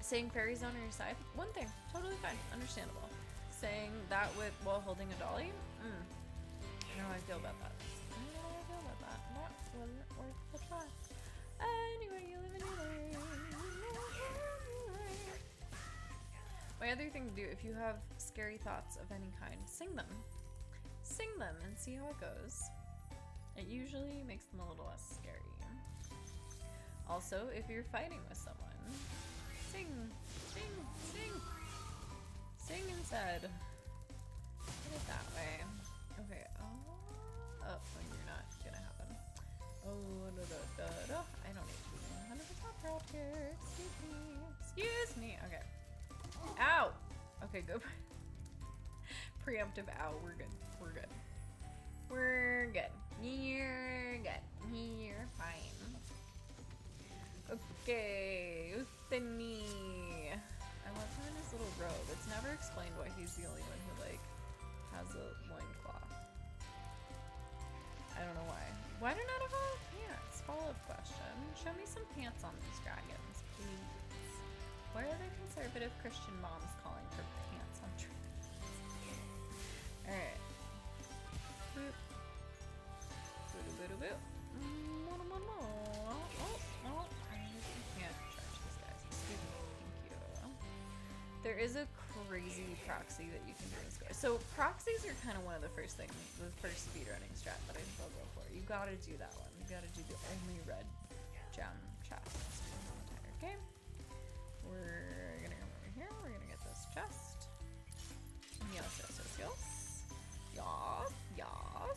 Saying fairies on your side, one thing, totally fine, understandable. Saying that while holding a dolly, I don't know how I feel about that. I don't know how I feel about that. That wasn't worth the try. Anyway, you live and you learn. My other thing to do, if you have scary thoughts of any kind, sing them. Sing them and see how it goes. It usually makes them a little less scary. Also, if you're fighting with someone, sing, sing, sing. Sing instead. Put it that way. Okay. Oh, you're not gonna happen. Oh, I don't need to be 100% proud here. Excuse me. Excuse me. Okay. Ow. Okay, go. Preemptive ow. We're good. We're good. We're good. You're good. You're fine. Okay. Uthani. I love him in his little robe. It's never explained why he's the only one who, like, has a loincloth. I don't know why. Why do not have all pants? Follow-up question. Show me some pants on these dragons, please. Why are there conservative Christian moms calling for pants on dragons? Alright. Boop. Boo-doo-boo-doo-boo. I can't charge these guys. Excuse me. There is a crazy proxy that you can do in this game. So proxies are kind of one of the first things, the first speedrunning strat that I think I'll go for. You gotta do that one. You gotta do the only red gem chest in the entire game. We're gonna come over here. We're gonna get this chest. Yes, yes, yes, yes. Yes, yes.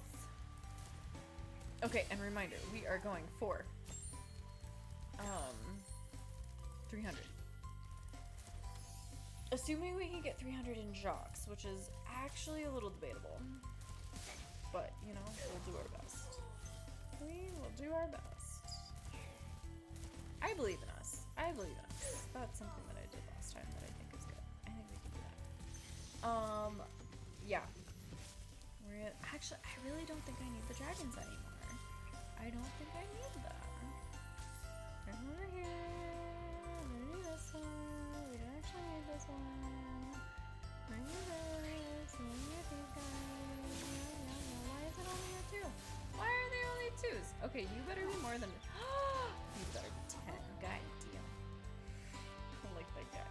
Okay, and reminder, we are going for 300. Assuming we can get 300 in jocks, which is actually a little debatable. But, you know, we'll do our best. We will do our best. I believe in us. I believe in us. That's something that I did last time that I think is good. I think we can do that. Yeah. Actually, I really don't think I need the dragons anymore. I don't think I need them. Come over here. I'm gonna do this one. We don't actually need this one. We're gonna do this. We're gonna get these guys. Yeah. Why is it only a 2? Why are they only 2s? Okay, you better be more than... You better be 10. God damn. I don't like that guy.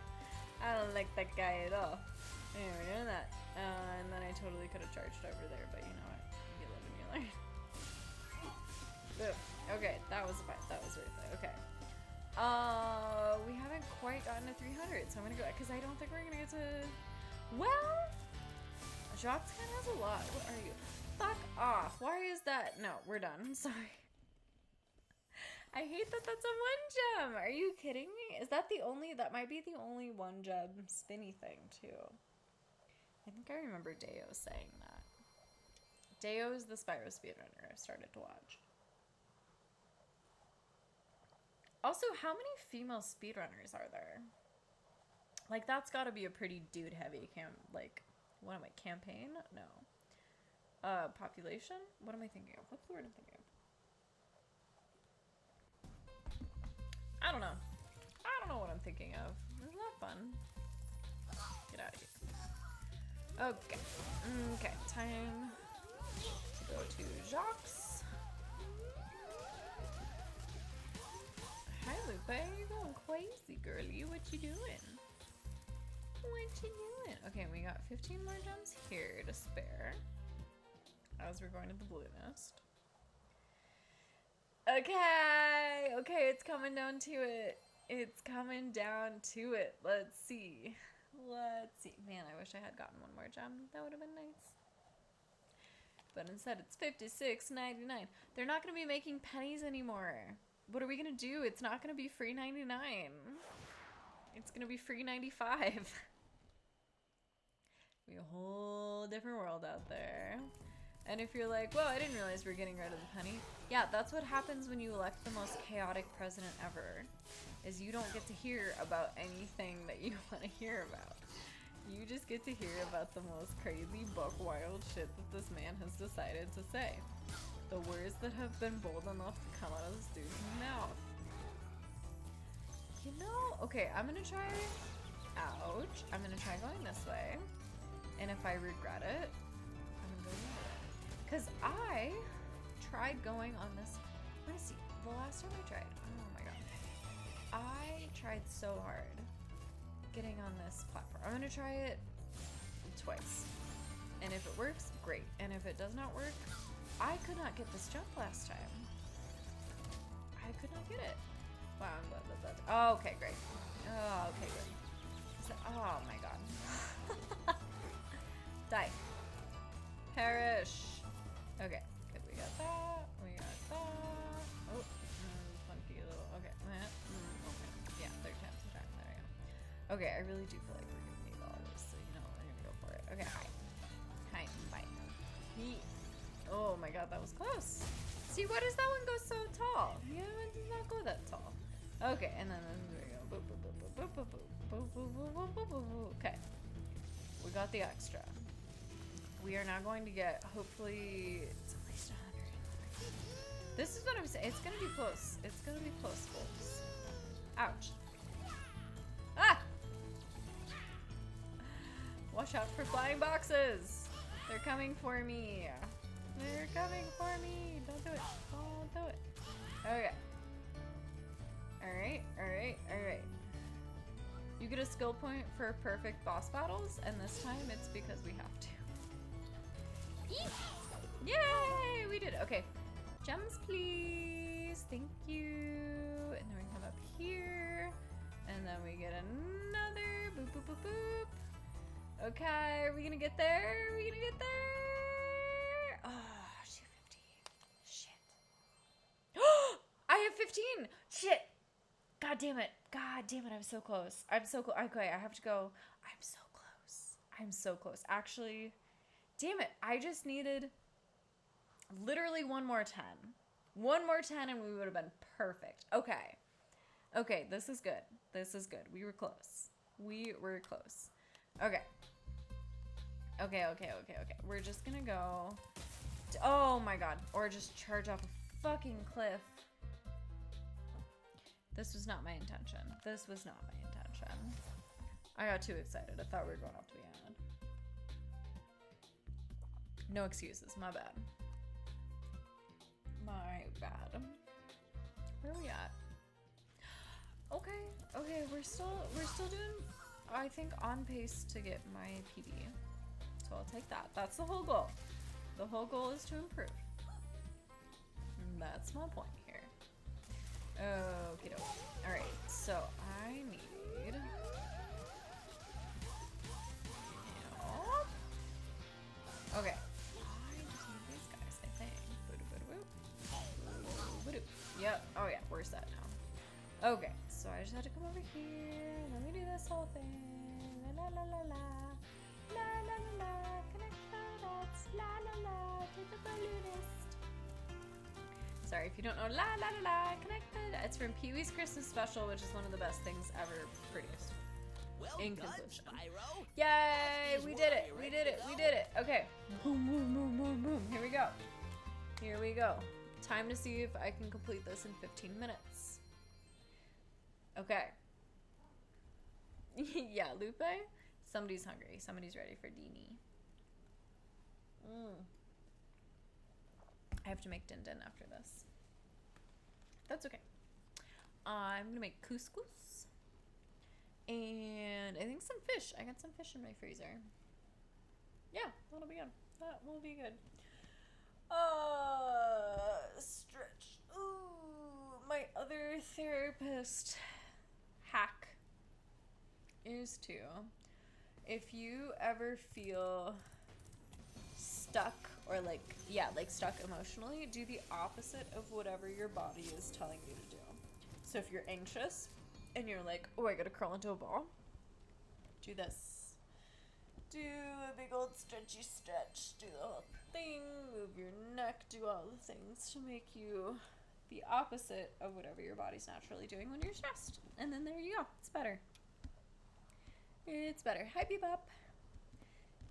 I don't like that guy at all. Anyway, we're doing that. And then I totally could have charged over there, but you know what? You live and you learn. Boom. Okay, that was a fight. That was worth it. Okay. We haven't quite gotten to 300, so I'm gonna go, because I don't think we're gonna get to, well, Jacques kind of has a lot. What are you? Fuck off. Why is that? No, we're done. Sorry. I hate that that's a 1 gem. Are you kidding me? Is that the only, that might be the only 1 gem spinny thing, too. I think I remember Deo saying that. Deo is the Spyro speedrunner I've started to watch. Also, how many female speedrunners are there? Like, that's gotta be a pretty dude-heavy what am I, campaign? No. Population? What am I thinking of? What's the word I'm thinking of? I don't know. I don't know what I'm thinking of. Isn't that fun? Get out of here. Okay. Okay, time to go to Jacques. Hi, Lupe. You going crazy, girly? What you doing? What you doing? Okay, we got 15 more gems here to spare as we're going to the blue nest. Okay, it's coming down to it. It's coming down to it. Let's see. Let's see. Man, I wish I had gotten one more gem. That would have been nice. But instead, it's $56.99. They're not going to be making pennies anymore. What are we going to do? It's not going to be free 99. It's going to be free 95. We have a whole different world out there. And if you're like, well, I didn't realize we're getting rid of the penny. Yeah, that's what happens when you elect the most chaotic president ever. Is you don't get to hear about anything that you want to hear about. You just get to hear about the most crazy, buck wild shit that this man has decided to say. The words that have been bold enough to come out of this dude's mouth. You know, okay, I'm gonna try, ouch, I'm gonna try going this way. And if I regret it, I'm gonna go the other way. Because I tried going on this, let me see, the last time I tried, oh my god. I tried so hard getting on this platform. I'm gonna try it twice. And if it works, great. And if it does not work, I could not get this jump last time. I could not get it. Wow, I'm glad that that's... Oh, okay, great. Oh, okay, good. So, oh my god. Die. Perish. Okay, good. We got that. We got that. Oh, funky little... Okay. Okay. Yeah, third time's the charm. There we go. Okay, I really do feel like we're gonna need all this, so you know, we're gonna go for it. Okay, hi. Hi, bye. He... Oh my god, that was close. See, why does that one go so tall? The other one does not go that tall. Okay, and then there we go. Boop, boop, boop, boop, boop, boop, boop, boop, boop, boop, boop, boop, boop. Okay. We got the extra. We are now going to get, hopefully, it's at least 100. This is what I'm saying. It's gonna be close. It's gonna be close, folks. Ouch. Ah! Watch out for flying boxes. They're coming for me. They're coming for me. Don't do it. Don't do it. Okay. Alright, alright, alright. You get a skill point for perfect boss battles, and this time it's because we have to. Eep. Yay! We did it. Okay. Gems, please. Thank you. And then we come up here. And then we get another. Boop, boop, boop, boop. Okay, are we gonna get there? Are we gonna get there? Oh, 250. Shit. I have 15! Shit! God damn it. God damn it, I'm so close. I'm so close. Okay, I have to go. I'm so close. I'm so close. Actually, damn it. I just needed literally one more 10. One more 10 and we would have been perfect. Okay. Okay, this is good. This is good. We were close. We were close. Okay. Okay, okay, okay, okay. We're just gonna go... Oh my god. Or just charge off a fucking cliff. This was not my intention. This was not my intention. I got too excited. I thought we were going off to the island. No excuses. My bad. My bad. Where are we at? Okay. Okay, we're still doing, I think, on pace to get my PB. So I'll take that. That's the whole goal. The whole goal is to improve. And that's my point here. Okay, alright, so I need... Okay. I just need these guys, I think. Yep, oh yeah, we're set now. Okay, so I just had to come over here. Let me do this whole thing. La la la la la. La la la la. Connect the dots. La la la. To the balloonist. Sorry if you don't know. La la la la. Connected. It's from Pee-wee's Christmas Special, which is one of the best things ever produced. Well In done, conclusion. Spyro. Yay! We did it! We did it! We did it! Okay. Boom, boom, boom, boom, boom. Here we go. Here we go. Time to see if I can complete this in 15 minutes. Okay. Yeah, Lupe? Somebody's hungry. Somebody's ready for Dini. I have to make din din after this. That's okay. I'm gonna make couscous. And I think some fish. I got some fish in my freezer. Yeah, that'll be good. That will be good. Stretch. Ooh, my other therapist hack is to, if you ever feel stuck or like stuck emotionally, do the opposite of whatever your body is telling you to do. So if you're anxious and you're like, oh, I gotta curl into a ball, do this. Do a big old stretchy stretch, do the whole thing, move your neck, do all the things to make you the opposite of whatever your body's naturally doing when you're stressed. And then there you go. It's better. It's better. Hi, Bebop.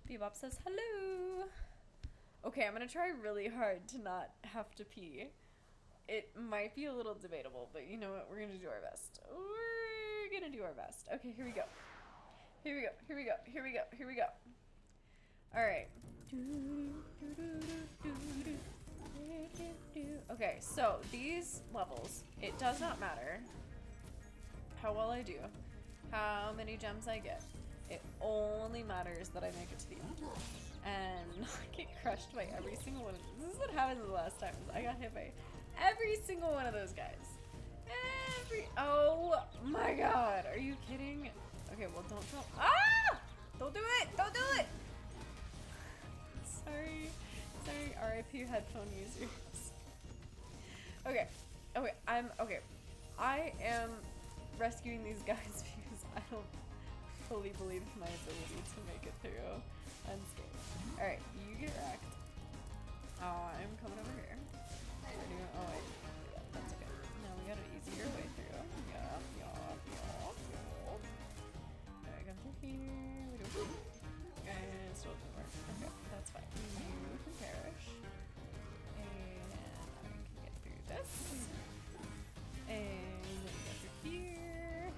Bebop says hello. Okay, I'm gonna try really hard to not have to pee. It might be a little debatable, but you know what? We're gonna do our best. We're gonna do our best. Okay, here we go. Here we go. Here we go. Here we go. Here we go. All right. Okay, so these levels, it does not matter how well I do, how many gems I get. It only matters that I make it to the end. And I get crushed by every single one of them. This is what happened the last time. I got hit by every single one of those guys. Oh my god. Are you kidding? Okay, well don't. Ah! Don't do it! Don't do it! Sorry. RIP headphone users. Okay. I am rescuing these guys because I don't fully believe in my ability to make it through unscathed. Alright, you get wrecked. I'm coming over here. Oh wait, yeah, that's okay. Now we gotta easy your way through. Alright, come through here. We do. And it still doesn't work. Okay, that's fine. You can perish. And I can get through this. And then we go through here.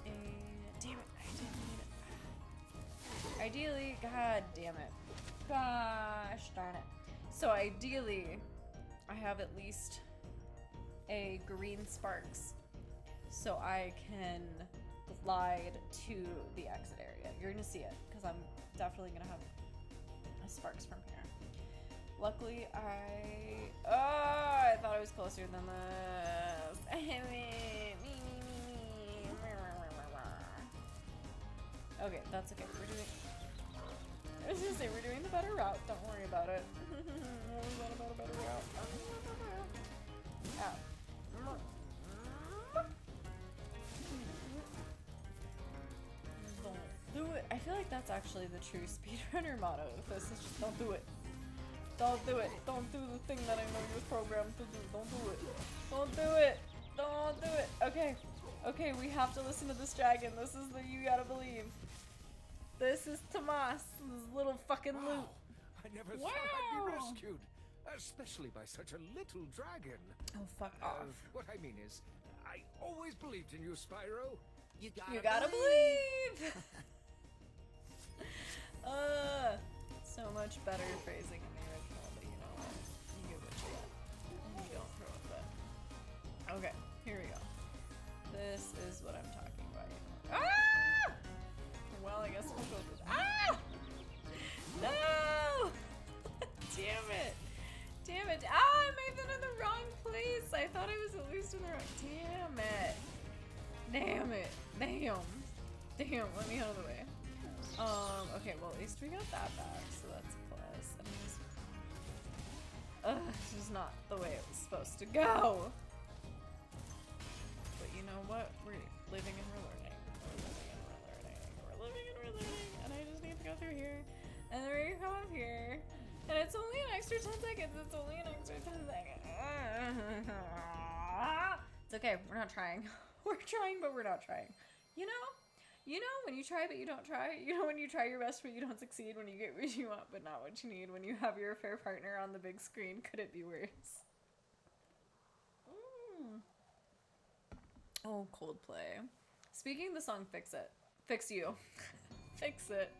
And damn it, I didn't need it. Ideally, god damn it. Gosh darn it. So ideally, I have at least a green sparks so I can glide to the exit area. You're gonna see it because I'm definitely gonna have sparks from here. Luckily, I thought I was closer than this. Okay, that's okay. I was gonna say, we're doing the better route. Don't worry about it. What was that about a better route? Ow. Don't do it. I feel like that's actually the true speedrunner motto. This is just don't do it. Don't do it. Don't do the thing that I know you're programmed to do. Don't do it. Don't do it. Don't do it. Okay. Okay, we have to listen to this dragon. This is the you gotta believe. This is Tomas, this little fucking loot. I never thought I'd be rescued, especially by such a little dragon. Oh, fuck off. What I mean is, I always believed in you, Spyro. You You gotta believe! So much better phrasing in the original, but you know what? You get what you get. And you don't throw a fit. Okay, here we go. This is what I'm talking about. Ah! Well, I guess we'll go with this. Ah! No! Damn it. Damn it. Ah, I may have been in the wrong place. I thought I was at least in the wrong. Damn it. Damn it. Damn. Damn, let me out of the way. Okay, well, at least we got that back, so that's a plus. This is not the way it was supposed to go. But you know what? We're living and we're learning. We're living and we're learning. And I just need to go through here. And then we're gonna come up here. And it's only an extra 10 seconds. It's only an extra 10 seconds. It's okay. We're not trying. We're trying, but we're not trying. You know when you try but you don't try. You know when you try your best but you don't succeed. When you get what you want but not what you need. When you have your fair partner on the big screen. Could it be worse? Oh, Coldplay. Speaking of the song Fix It. Fix You. Fix It.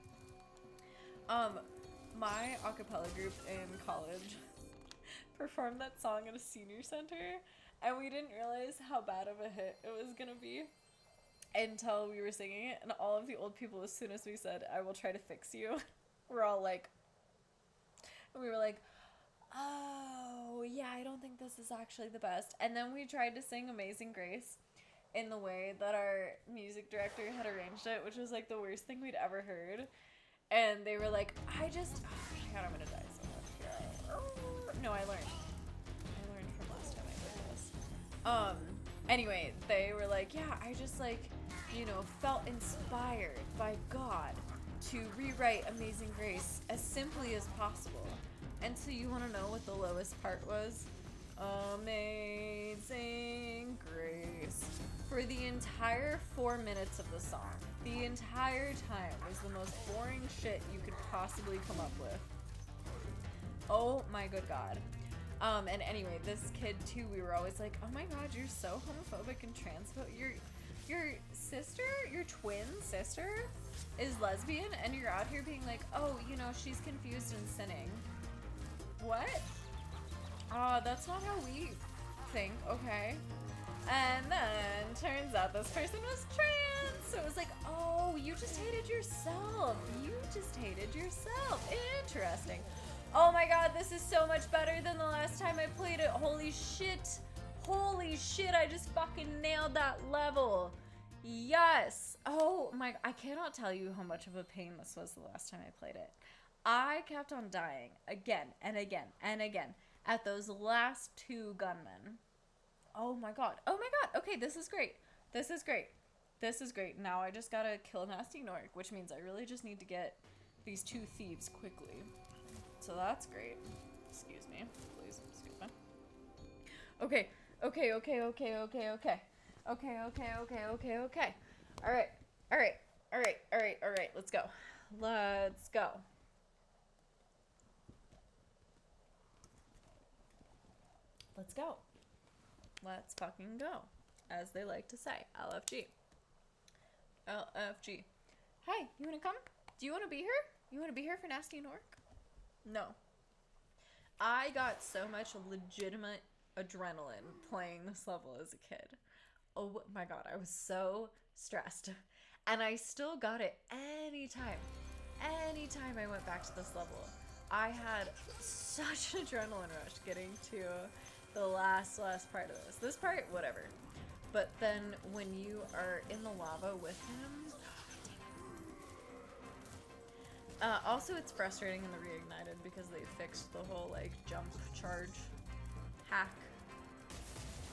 My a cappella group in college performed that song at a senior center, and we didn't realize how bad of a hit it was gonna be until we were singing it, and all of the old people, as soon as we said, "I will try to fix you," we're all like, and we were like, oh, yeah, I don't think this is actually the best. And then we tried to sing Amazing Grace, in the way that our music director had arranged it, which was like the worst thing we'd ever heard. And they were like, oh my god, I'm gonna die so much here. No, I learned from last time I did this. Anyway, they were like, yeah, I just like, you know, felt inspired by God to rewrite Amazing Grace as simply as possible. And so you want to know what the lowest part was? Amazing Grace. For the entire 4 minutes of the song, the entire time was the most boring shit you could possibly come up with. Oh my good God. And anyway, this kid too, we were always like, oh my god, you're so homophobic and transphobic. Your sister, your twin sister, is lesbian, and you're out here being like, oh, you know, she's confused and sinning. What? That's not how we think, okay? And then turns out this person was trans. So it was like, oh, you just hated yourself. You just hated yourself. Interesting. Oh my god, this is so much better than the last time I played it. Holy shit. Holy shit, I just fucking nailed that level. Yes. Oh my, I cannot tell you how much of a pain this was the last time I played it. I kept on dying again and again and again at those last 2 gunmen. Oh my god. Oh my god. Okay, this is great. This is great. This is great. Now I just gotta kill Nasty Nork, which means I really just need to get these 2 thieves quickly. So that's great. Excuse me. Please, excuse me. Okay. Okay, okay, okay, okay, okay. Okay, okay, okay, okay, okay. Alright. Alright. Alright, alright, alright. Let's go. Let's go. Let's go. Let's fucking go. As they like to say. LFG. LFG. Hey, you wanna come? Do you wanna be here? You wanna be here for Nasty Nork? No. I got so much legitimate adrenaline playing this level as a kid. Oh my god, I was so stressed. And I still got it anytime I went back to this level. I had such an adrenaline rush getting to the last part of this. This part, whatever. But then when you are in the lava with him... also, it's frustrating in the Reignited because they fixed the whole, like, jump charge hack.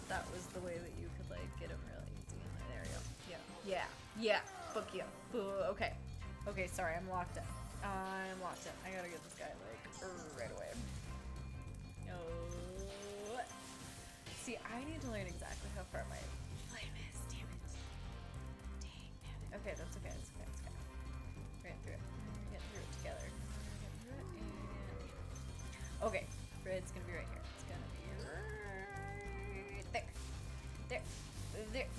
That was the way that you could, like, get him really easy. There we go. Yeah. Yeah. Yeah. Fuck you. Okay. Okay, sorry. I'm locked in. I'm locked in. I gotta get this guy, like, right away. No. See, I need to learn exactly how far my flame is. Damn it. Dang, man. Okay, that's okay. That's okay. That's okay. We're getting through it. We're getting through it together. Okay, Red's gonna be right here. It's gonna be right there. There. There.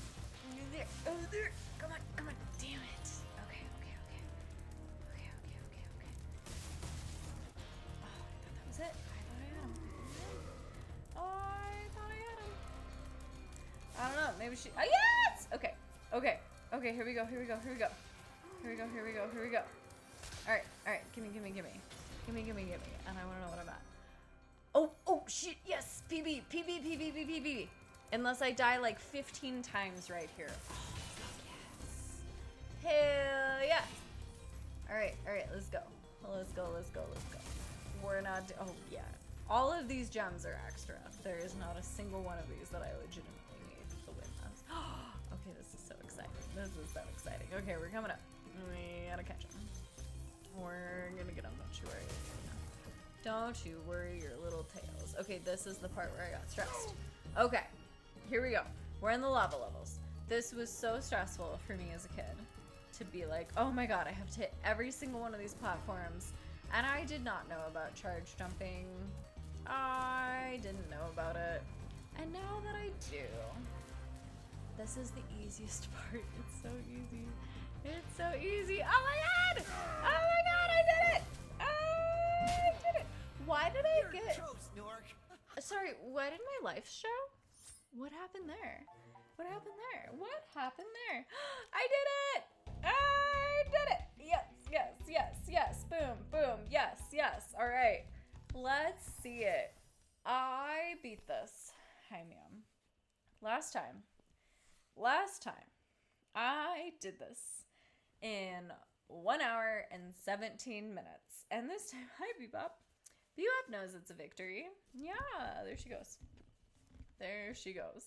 There. Oh, there. Come on. Come on. Damn it. Okay, okay, okay. Okay, okay, okay, okay. Oh, I thought that was it. I thought I had him. Oh, I thought I had him. I don't know. Maybe she... Oh, yes! Okay. Okay. Okay, here we go. Here we go. Here we go. Here we go. Here we go. Here we go. Alright. Alright. Gimme, gimme, gimme. Gimme, gimme, gimme. And I want to know what I'm at. Oh, oh, shit. Yes. PB. PB, PB, PB, PB. Unless I die like 15 times right here. Oh, yes. Hell yeah. Alright. Alright. Let's go. Let's go. Let's go. Let's go. We're not... Oh, yeah. All of these gems are extra. There is not a single one of these that I legitimately need to win this. Okay, this is so exciting. This is so exciting. Okay, we're coming up. We gotta catch them. We're gonna get them, don't you worry. Don't you worry your little tails. Okay, this is the part where I got stressed. Okay, here we go. We're in the lava levels. This was so stressful for me as a kid to be like, oh my god, I have to hit every single one of these platforms. And I did not know about charge jumping. I didn't know about it. And now that I do, this is the easiest part. It's so easy. It's so easy. Oh my god! Oh my god, I did it! I did it! Why did I get... Sorry, what did my life show? What happened there? What happened there? What happened there? I did it! I did it! Yes, yes, yes, yes. Boom, boom. Yes, yes. All right. Let's see it. I beat this. Hi, ma'am. Last time, last time I did this in 1 hour and 17 minutes. And this time, hi Bebop. Bebop knows it's a victory. Yeah, there she goes. There she goes.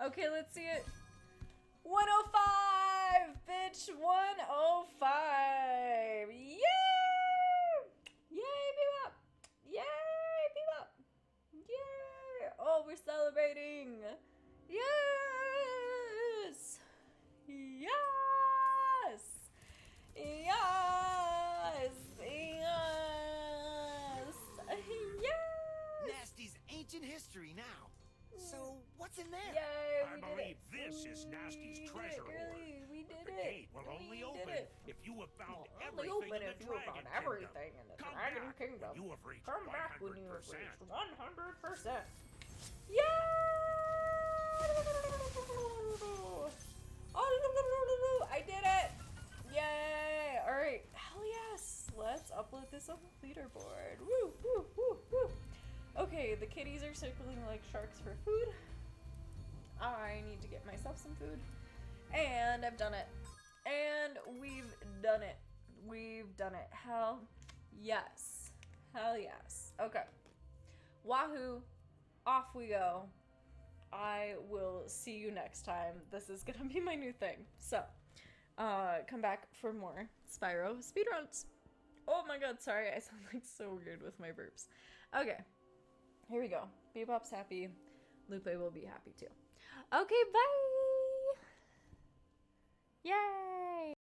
Okay, let's see it. 105, bitch, 105. Yay! Yay, Bebop. Yay, Bebop. Yay. Oh, we're celebrating. Yes. Yes. Yes. Yes. Yes. Nasty's ancient history now. So, what's in there? Yay, I we did believe it. this is Nasty's We did treasure it, girly. hoard. We did The it. gate will only We did open it. if you have found Only everything open in if the you have Dragon found Kingdom. everything in the Come Dragon back Kingdom. when you have reached Come 100%. back when you have reached 100%. Yeah! Oh, I did it! Yay! Alright, hell yes! Let's upload this on the leaderboard. Woo, woo, woo, woo! Okay, the kitties are circling like sharks for food. I need to get myself some food. And I've done it. And we've done it. We've done it. Hell yes. Hell yes. Okay. Wahoo. Off we go. I will see you next time. This is gonna be my new thing. So, come back for more Spyro speedruns. Oh my god, sorry. I sound like so weird with my burps. Okay. Here we go. Bebop's happy. Lupe will be happy too. Okay, bye! Yay!